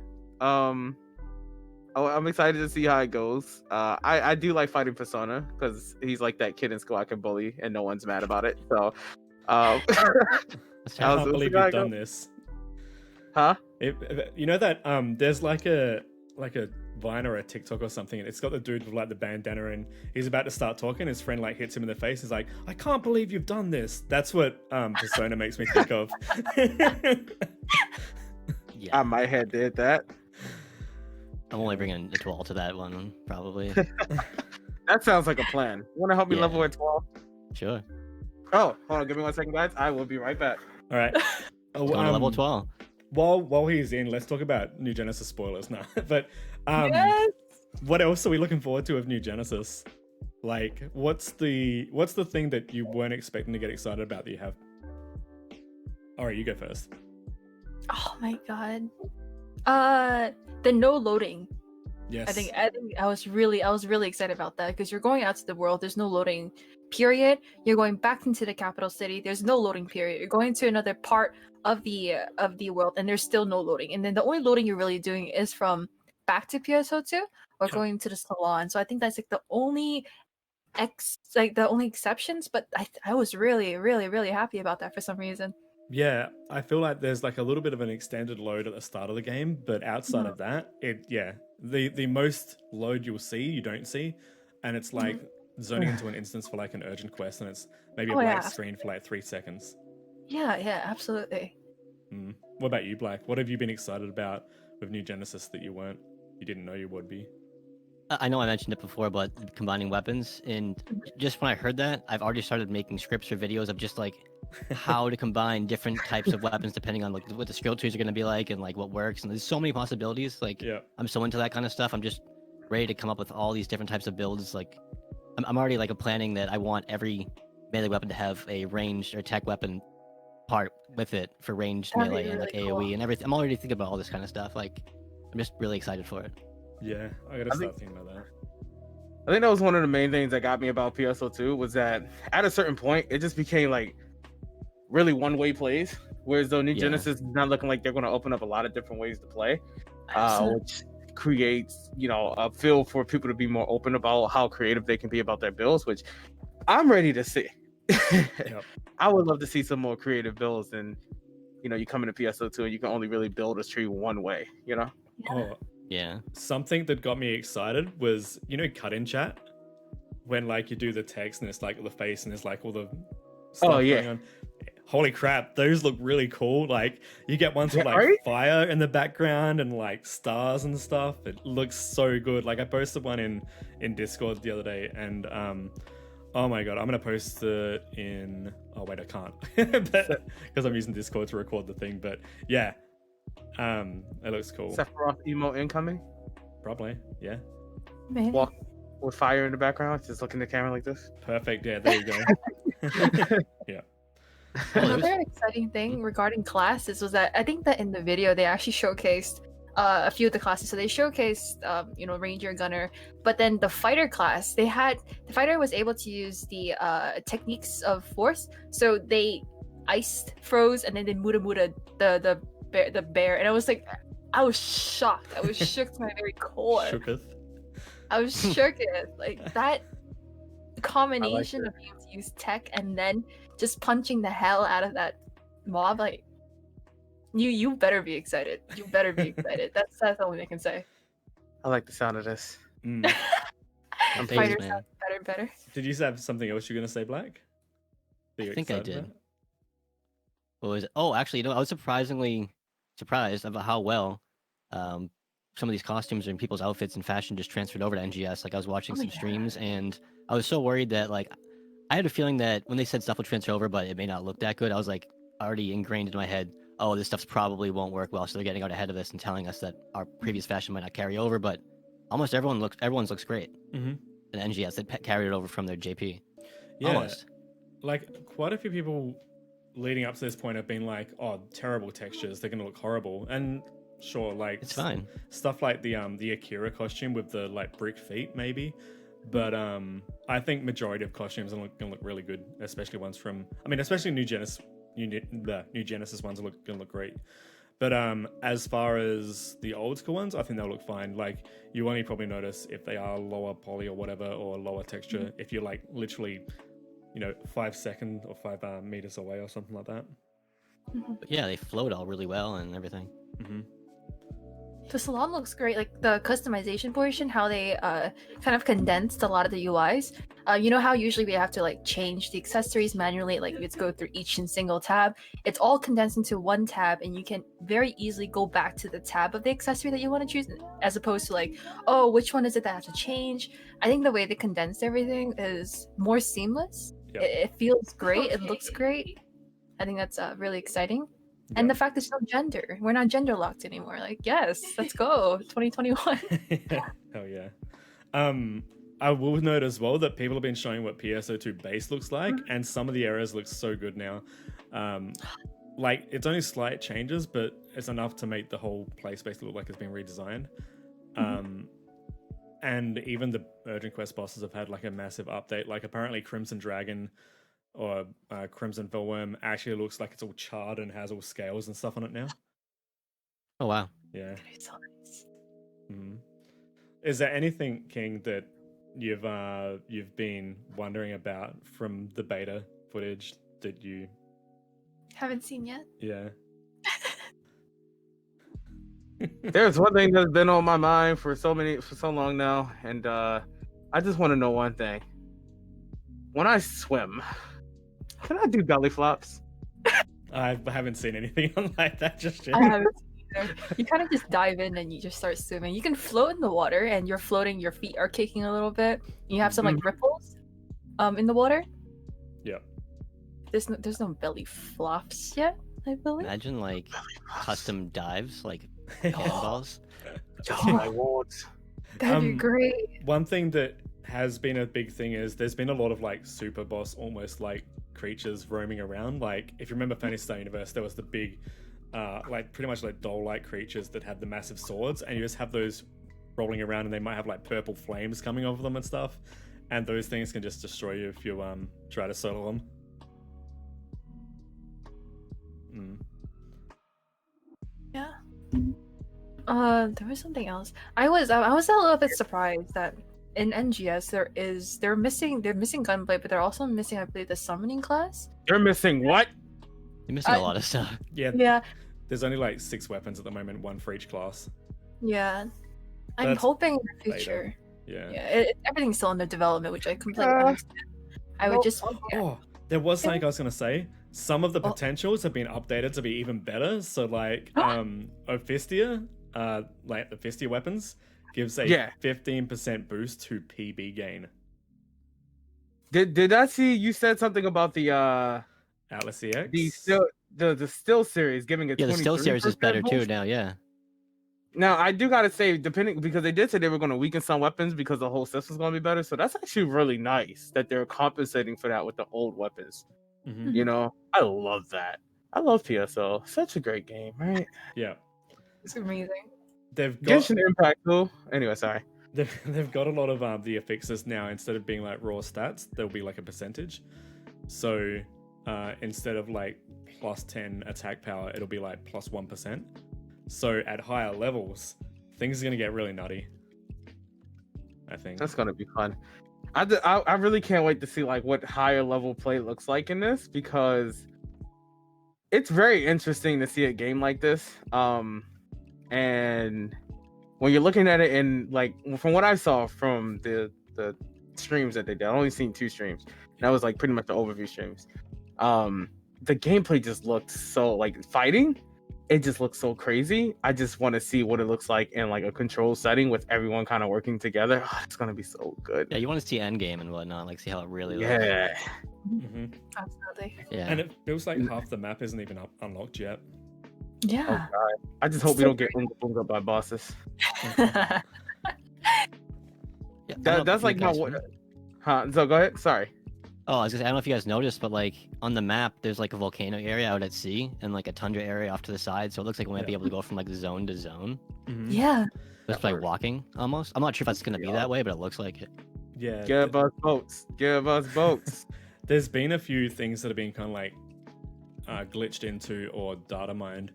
I'm excited to see how it goes. I do like fighting Persona because he's like that kid in school I can bully and no one's mad about it. So, I How's can't this believe guy you've done go? this. huh? You know that there's like a Vine or a TikTok or something, and it's got the dude with like the bandana, and he's about to start talking. His friend like hits him in the face. He's like, "I can't believe you've done this." That's what Persona makes me think of. Yeah, I might have did that. I'm only bringing a 12 to that one, probably. That sounds like a plan. You want to help me Yeah. level at 12? Sure. Oh, hold on. Give me 1 second, guys. I will be right back. All right. Oh, Going to level 12. While he's in, let's talk about New Genesis spoilers now. But Yes. what else are we looking forward to of New Genesis? Like, what's the thing that you weren't expecting to get excited about that you have? All right, you go first. Oh my god. The no loading. Yes. I think I was really excited about that because you're going out to the world. There's no loading period. You're going back into the capital city. There's no loading period. You're going to another part of the world, and there's still no loading. And then the only loading you're really doing is from back to PSO2 or Yeah. going to the salon. So I think that's like the only exceptions. But I was really happy about that for some reason. Yeah, I feel like there's like a little bit of an extended load at the start of the game, but outside of that, the most load you'll see, you don't see, and it's like zoning into an instance for like an urgent quest, and it's maybe a black screen for like 3 seconds. Yeah, absolutely. What about you, Black? What have you been excited about with New Genesis that you didn't know you would be? I know I mentioned it before, but combining weapons, and just when I heard that, I've already started making scripts or videos of just like how to combine different types of weapons depending on like what the skill trees are going to be like and like what works. And there's so many possibilities. Like, Yeah. I'm so into that kind of stuff. I'm just ready to come up with all these different types of builds. Like, I'm already like planning that I want every melee weapon to have a ranged or tech weapon part with it for ranged That'd be melee and like really AoE cool. and everything. I'm already thinking about all this kind of stuff. Like, I'm just really excited for it. Yeah, I gotta start thinking about that. I think that was one of the main things that got me about PSO2 was that at a certain point, it just became like really one-way plays. Whereas though New Yeah. Genesis is not looking like they're going to open up a lot of different ways to play, Absolutely. which creates, a feel for people to be more open about how creative they can be about their builds, which I'm ready to see. Yep. I would love to see some more creative builds than, you come into PSO2 and you can only really build a tree one way, Oh, Yeah. something that got me excited was, cut in chat when like you do the text and it's like the face and there's like all the stuff going on. Holy crap, those look really cool. Like you get ones with like right? fire in the background and like stars and stuff. It looks so good. Like I posted one in Discord the other day, and oh my god, I'm gonna post it in. Oh wait, I can't because I'm using Discord to record the thing. But yeah, it looks cool. Sephiroth emote incoming. Probably, yeah. Maybe. Walk with fire in the background, just looking at the camera like this. Perfect. Yeah, there you go. Yeah. Another exciting thing regarding classes was that I think that in the video they actually showcased a few of the classes. So they showcased, Ranger, Gunner, but then the fighter class, the fighter was able to use the techniques of force. So they iced, froze, and then they muda the bear, and I was like, I was shocked. I was shook to my very core. Shooketh. I was shook. Like that combination of being able to use tech and then just punching the hell out of that mob, like you better be excited. You better be excited. That's the only thing I can say. I like the sound of this. Mm. I'm Fighter phased, man. sounds better and better. Did you have something else you're gonna say, Black? That you're I think I excited did. about? What was it? Oh, actually, I was surprisingly surprised about how well some of these costumes and people's outfits and fashion just transferred over to NGS. Like I was watching Oh, some yeah. streams and I was so worried that like I had a feeling that when they said stuff would transfer over, but it may not look that good, I was like already ingrained in my head, oh, this stuff's probably won't work well. So they're getting out ahead of this and telling us that our previous fashion might not carry over, but almost everyone's looks great. Mm-hmm. And NGS, they carried it over from their JP. Yeah, Almost. like quite a few people leading up to this point have been like, oh, terrible textures, they're gonna look horrible. And sure, like It's fine. stuff like the Akira costume with the like brick feet maybe, but I think majority of costumes are gonna look really good, especially ones from, I mean, especially the new Genesis ones are gonna look great. But as far as the old school ones, I think they'll look fine. Like you only probably notice if they are lower poly or whatever, or lower texture, if you're like literally, 5 seconds or 5 meters away or something like that. But yeah, they float all really well and everything. Mm-hmm. The salon looks great, like the customization portion, how they kind of condensed a lot of the UIs. You know how usually we have to like change the accessories manually, like let's go through each and single tab. It's all condensed into one tab, and you can very easily go back to the tab of the accessory that you want to choose, as opposed to like, oh, which one is it that I have to change? I think the way they condensed everything is more seamless. Yep. It feels great. It looks great. I think that's really exciting. And the fact there's no gender. We're not gender locked anymore. Like, yes, let's go. 2021. Hell yeah. I will note as well that people have been showing what PSO2 base looks like, and some of the areas look so good now. Like, it's only slight changes, but it's enough to make the whole play space look like it's been redesigned. And even the Urgent Quest bosses have had like a massive update. Like, apparently Crimson Dragon or Crimson Fillworm actually looks like it's all charred and has all scales and stuff on it now. Oh wow. Yeah. It's so nice. Mm. Is there anything, King, that you've been wondering about from the beta footage that you Haven't seen yet. Yeah. There's one thing that's been on my mind for so long now, and I just want to know one thing. When I swim, can I do belly flops? I haven't seen anything like that just yet. I haven't seen either. You kind of just dive in and you just start swimming. You can float in the water, and you're floating. Your feet are kicking a little bit. You have some like ripples, in the water. Yeah. There's no belly flops yet, I believe. Imagine like custom dives, like cannonballs. Oh, I won't. That'd be great. One thing that has been a big thing is there's been a lot of like super boss, almost like creatures roaming around. Like if you remember Phantasy Star Universe, there was the big, like pretty much like doll-like creatures that had the massive swords, and you just have those rolling around, and they might have like purple flames coming off them and stuff. And those things can just destroy you if you try to solo them. Yeah. There was something else. I was a little bit surprised that in NGS they're missing gunblade, but they're also missing, I believe, the summoning class. You're missing what? You're missing a lot of stuff. Yeah. There's only like 6 weapons at the moment, 1 for each class. Yeah. I'm That's hoping in the future. Yeah. Everything's still under development, which I completely understand. I would just. Oh, there was something I was gonna say. Some of the potentials have been updated to be even better. So like Ophistia, like the Ophistia weapons gives a 15% boost to PB gain. Did I see you said something about the Atlas EX? The still series giving it? Yeah, the still series is better too now. Yeah. Now I do gotta say, depending, because they did say they were going to weaken some weapons because the whole system's going to be better. So that's actually really nice that they're compensating for that with the old weapons. Mm-hmm. You know, I love that. I love PSO. Such a great game, right? Yeah, It's amazing. they've got Genshin Impact though. Anyway, sorry. they've got a lot of the affixes now. Instead of being like raw stats, there'll be like a percentage. So instead of like plus 10 attack power, it'll be like plus 1%. So at higher levels, things are gonna get really nutty, I think. That's gonna be fun. I really can't wait to see like what higher level play looks like in this, because it's very interesting to see a game like this. And when you're looking at it, in like from what I saw from the streams that they did, I only seen 2 streams. That was like pretty much the overview streams. The gameplay just looked so like fighting. it just looks so crazy. I just want to see what it looks like in like a control setting with everyone kind of working together. Oh, it's gonna be so good. Yeah, you want to see Endgame and whatnot, like see how it really looks. Yeah. Hmm. Absolutely. Yeah. And it feels like half the map isn't even unlocked yet. Oh Yeah. god. I just hope we don't get unga up by bosses. Yeah, I don't know That's if like you how guys- what. Huh? So go ahead. Sorry. Oh, I was gonna say, I don't know if you guys noticed, but like on the map, there's like a volcano area out at sea and like a tundra area off to the side. So it looks like we might be able to go from like zone to zone Mhm. Yeah. just by walking almost. I'm not sure if that's gonna be that way, but it looks like it. Yeah. Give us boats. Give us boats. There's been a few things that have been kind of like glitched into or data mined.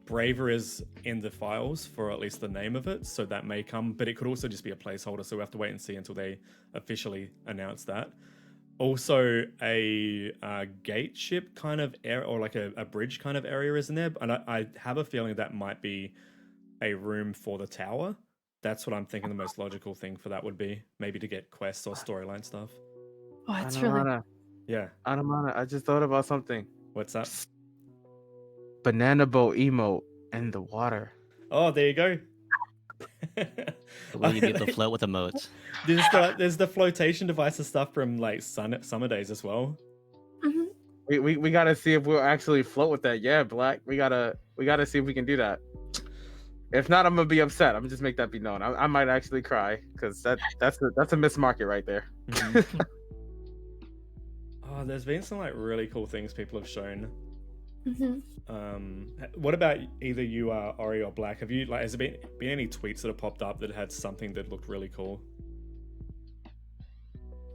Braver is in the files for at least the name of it, so that may come, but it could also just be a placeholder, so we have to wait and see until they officially announce that. Also, a gate ship kind of area, or like a bridge kind of area is in there, and I have a feeling that might be a room for the tower. That's what I'm thinking the most logical thing for that would be, maybe to get quests or storyline stuff. Oh, it's really. Anamana, Yeah, Anamana, I just thought about something. what's that? Banana boat emote in the water. Oh, there you go. Will you be able to float with emotes? There's the flotation devices stuff from like summer days as well. Mhm. We gotta see if we'll actually float with that. Yeah, Black. We gotta see if we can do that. If not, I'm gonna be upset. I'm gonna just make that be known. I might actually cry because that's a missed market right there. Mhm. Oh, there's been some like really cool things people have shown. Mhm. What about either you, Ori or Black? Have you like has there been any tweets that have popped up that had something that looked really cool?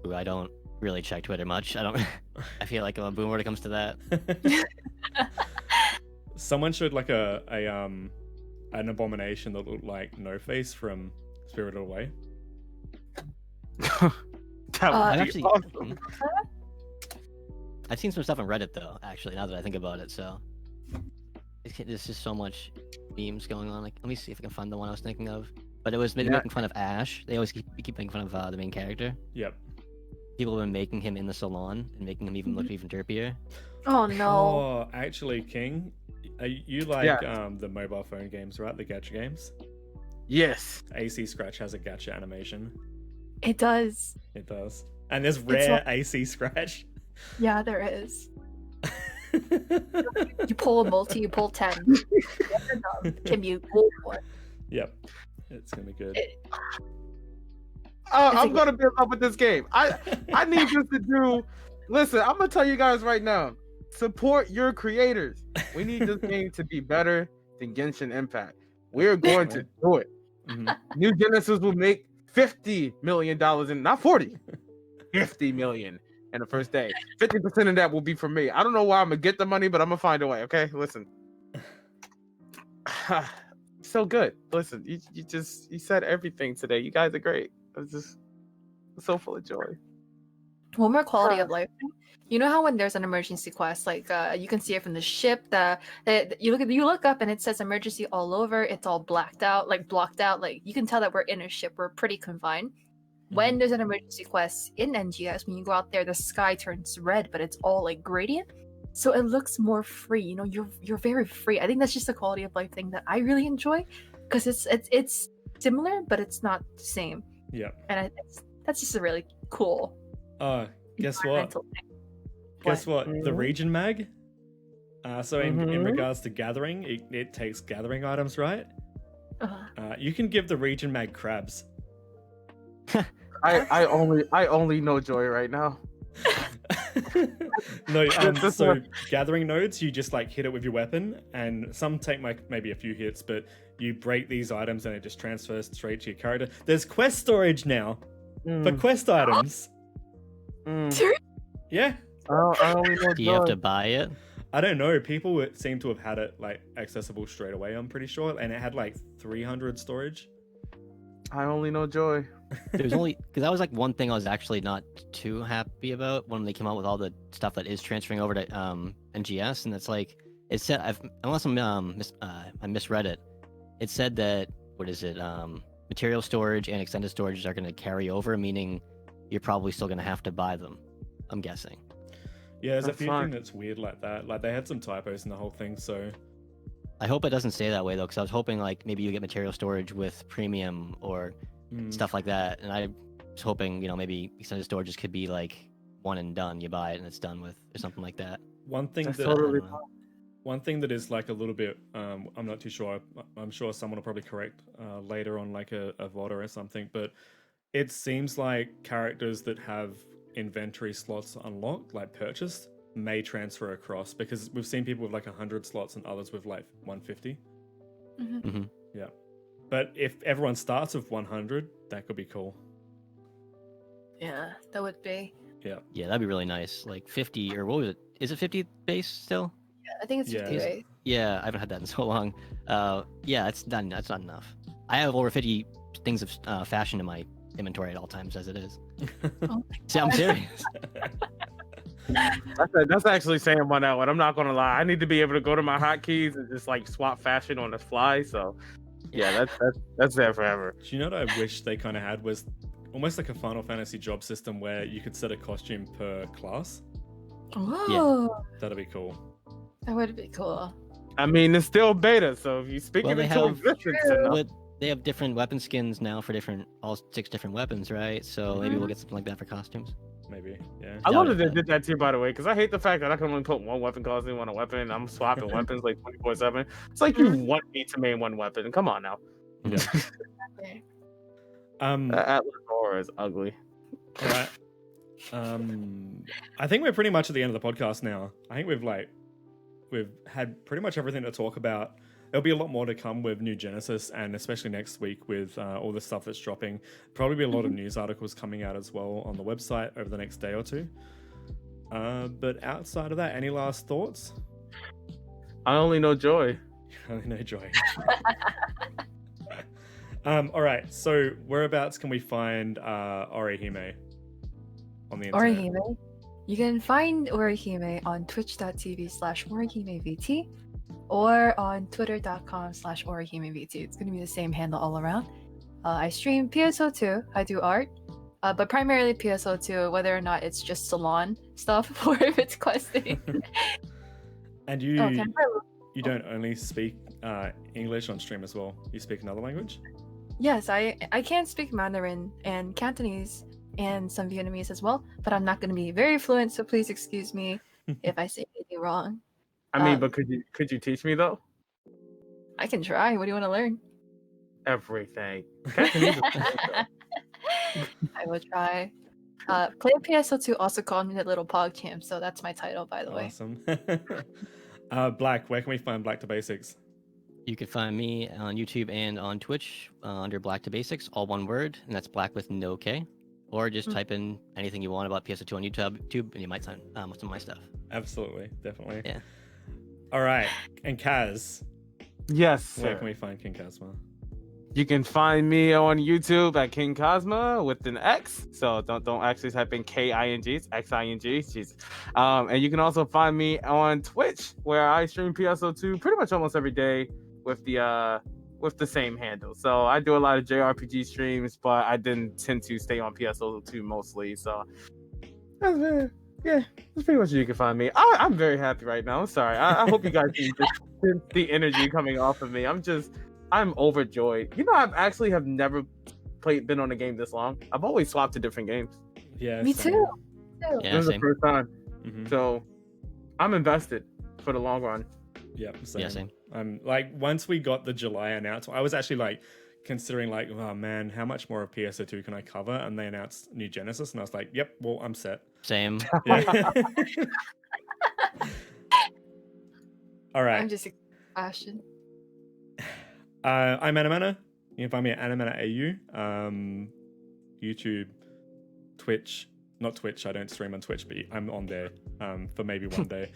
Ooh, I don't really check Twitter much. I don't. I feel like I'm a boomer when it comes to that. Someone showed like an abomination that looked like No Face from Spirited Away. That would I've be actually- awesome. I've seen some stuff on Reddit though. Actually, now that I think about it, so there's just so much memes going on. Like, let me see if I can find the one I was thinking of. But it was Yeah. making fun of Ash. They always keep making fun of the main character. Yep. People have been making him in the salon and making him even look even derpier. Oh no. Oh, actually, King, you like Yeah. the mobile phone games, right? The gacha games. Yes. AC Scratch has a gacha animation. It does. It does, and there's rare AC Scratch. Yeah, there is. You pull a multi, you pull 10. Can you pull one? Yep, it's gonna be good. Oh, It's I'm a- gonna be in love with this game. I need this to do. Listen, I'm gonna tell you guys right now. Support your creators. We need this game to be better than Genshin Impact. We're going to do it. Mhm. New Genesis will make $50 million in not 40, 50 million in the first day. 50% of that will be for me. I don't know why I'm gonna get the money, but I'm gonna find a way. Okay, listen. So good. Listen, you said everything today. You guys are great. I was just so full of joy. One more quality of life thing. You know how when there's an emergency quest, like you can see it from the ship. You look up and it says emergency all over. It's all blacked out, like blocked out. Like you can tell that we're in a ship. We're pretty confined. When there's an emergency quest in NGS, when you go out there, the sky turns red, but it's all like gradient, so it looks more free. You know, you're very free. I think that's just a quality of life thing that I really enjoy, because it's similar, but it's not the same. Yep. And that's just a really cool. Guess what? environmental thing. Guess what? The Mhm. region mag. So in Mhm. regards to gathering, it takes gathering items, right? Uh, You can give the region mag crabs. I only know joy right now. No, That's so what- gathering nodes, you just like hit it with your weapon, and some take like maybe a few hits, but you break these items and it just transfers straight to your character. There's quest storage now for Mm, quest items. mm. Yeah, I only know Do you have joy. to buy it? I don't know. People seem to have had it like accessible straight away. I'm pretty sure, and it had like 300 storage. I only know joy. There's only because that was like one thing I was actually not too happy about when they came out with all the stuff that is transferring over to NGS, and it's like it said unless I misread it, it said that material storage and extended storage are going to carry over, meaning you're probably still going to have to buy them. I'm guessing. Yeah, there's That's a few fine. things that's weird like that. Like they had some typos in the whole thing, so I hope it doesn't stay that way though, because I was hoping like maybe you get material storage with premium or stuff like that, and I was hoping maybe extended storages could be like one and done. You buy it and it's done with, or something like that. One thing That's that totally one thing that is like a little bit, I'm not too sure. I'm sure someone will probably correct later on, like a VOD or something. But it seems like characters that have inventory slots unlocked, like purchased, may transfer across, because we've seen people with like 100 slots and others with like 150. Mm-hmm. Yeah, but if everyone starts with 100, that could be cool. Yeah, that would be. Yeah, that'd be really nice. Like 50, or what was it? Is it 50 base still? Yeah, I think it's Yeah. 50, right? Yeah, I haven't had that in so long. Yeah, that's not enough. I have over 50 things of fashion in my inventory at all times as it is. Oh See, I'm serious. That's actually saying one out. I'm not gonna lie. I need to be able to go to my hotkeys and just like swap fashion on the fly. So yeah, that's there forever. Do you know what I wish they kind of had was almost like a Final Fantasy job system where you could set a costume per class? Oh, That'd be cool. that would be cool. I mean, it's still beta, so if you speak Well, it they into have- existence True. enough. But they have different weapon skins now for all 6 different weapons, right? So maybe we'll get something like that for costumes. Maybe, yeah. I doubt love it, that they but- did that too, by the way, because I hate the fact that I can only put one weapon costume on a weapon. I'm swapping weapons like 24/7. It's like you want me to main one weapon. Come on now. Yeah. Okay. Atlas Aura is ugly. All right. I think we're pretty much at the end of the podcast now. I think we've had pretty much everything to talk about. There'll be a lot more to come with New Genesis, and especially next week with all the stuff that's dropping. Probably be a lot of news articles coming out as well on the website over the next day or two. But outside of that, any last thoughts? I only know joy. No joy. All right. So whereabouts can we find Orihime on the internet? Orihime. You can find Orihime on twitch.tv/OrihimeVT or on twitter.com/OrihimeVT. It's going to be the same handle all around. I stream PSO2. I do art, but primarily PSO2, whether or not it's just salon stuff or if it's questing. And you Oh, can I- you don't only speak English on stream as well. You speak another language? Yes, I can speak Mandarin and Cantonese and some Vietnamese as well, but I'm not going to be very fluent, so please excuse me if I say anything wrong. I mean, but could you teach me though? I can try. What do you want to learn? Everything. Cantonese is cool, though. I will try. Play PSO2 also called me the little pog champ, so that's my title, by the way. Awesome. Black, where can we find BlacToBasics? You can find me on YouTube and on Twitch under BlacToBasics, all one word, and that's Black with no K. Or just type in anything you want about PSO2 on YouTube, and you might find some of my stuff. Absolutely, definitely. Yeah. All right, and Kaz, Yes, where sir. can we find KingKazma? You can find me on YouTube at XingKazma with an X. So don't actually type in KING, it's XING. Jeez. And you can also find me on Twitch, where I stream PSO2 pretty much almost every day with the same handle. So I do a lot of JRPG streams, but I didn't tend to stay on PSO2 mostly. So that's pretty much where you can find me. I'm very happy right now. I'm sorry. I hope you guys can just sense the energy coming off of me. I'm overjoyed. You know, I actually have never been on a game this long. I've always swapped to different games. Yeah, Me same. too. Yeah, This is the same. first time. Mhm. So I'm invested for the long run. Yeah, same. Yeah, same. Like once we got the July announcement, I was actually like considering like, oh man, how much more of PSO2 can I cover? And they announced New Genesis, and I was like, yep, well, I'm set. Same. Yeah. All right. I'm just passion. I'm Anamana. You can find me at Anamana AU. YouTube, Twitch. Not Twitch. I don't stream on Twitch, but I'm on there for maybe one day.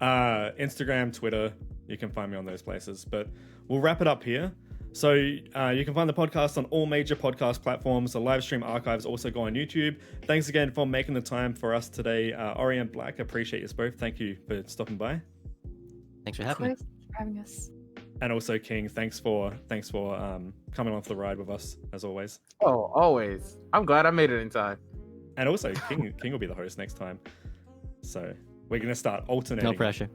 Instagram, Twitter. You can find me on those places. But we'll wrap it up here. So you can find the podcast on all major podcast platforms. The live stream archives also go on YouTube. Thanks again for making the time for us today. Ori and Black, appreciate you both. Thank you for stopping by. Thanks for Of having me. course, for having us. And also King, thanks for coming on for the ride with us as always. Oh, always. I'm glad I made it in time. And also King will be the host next time. So we're gonna start alternating. No pressure.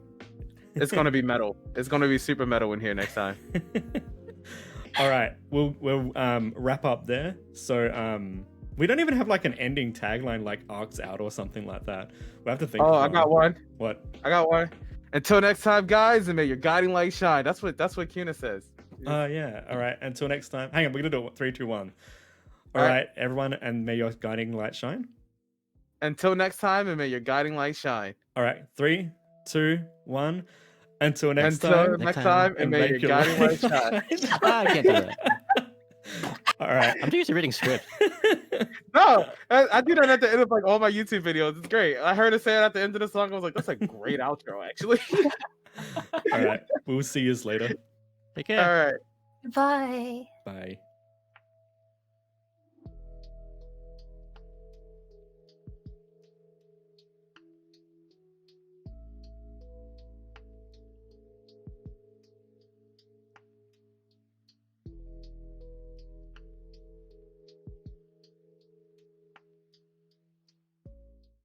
It's gonna be metal. It's gonna be super metal in here next time. All right, we'll wrap up there. So we don't even have like an ending tagline like "Arcs out" or something like that. We have to think. Oh, I got one. What? I got one. Until next time, guys, and may your guiding light shine. That's what Kuna says. Yeah. All right. Until next time. Hang on. We're gonna do it. 3, 2, 1. All right, everyone, and may your guiding light shine. Until next time, and may your guiding light shine. All right. 3, 2, 1. Until next Until time. next time, and may your guiding light shine. I can't do that. All right. I'm too used to reading script. No, I do that at the end of like all my YouTube videos. It's great. I heard it say it at the end of the song. I was like, that's a great outro, actually. All right. We'll see you later. Take care. All right. Bye. Bye.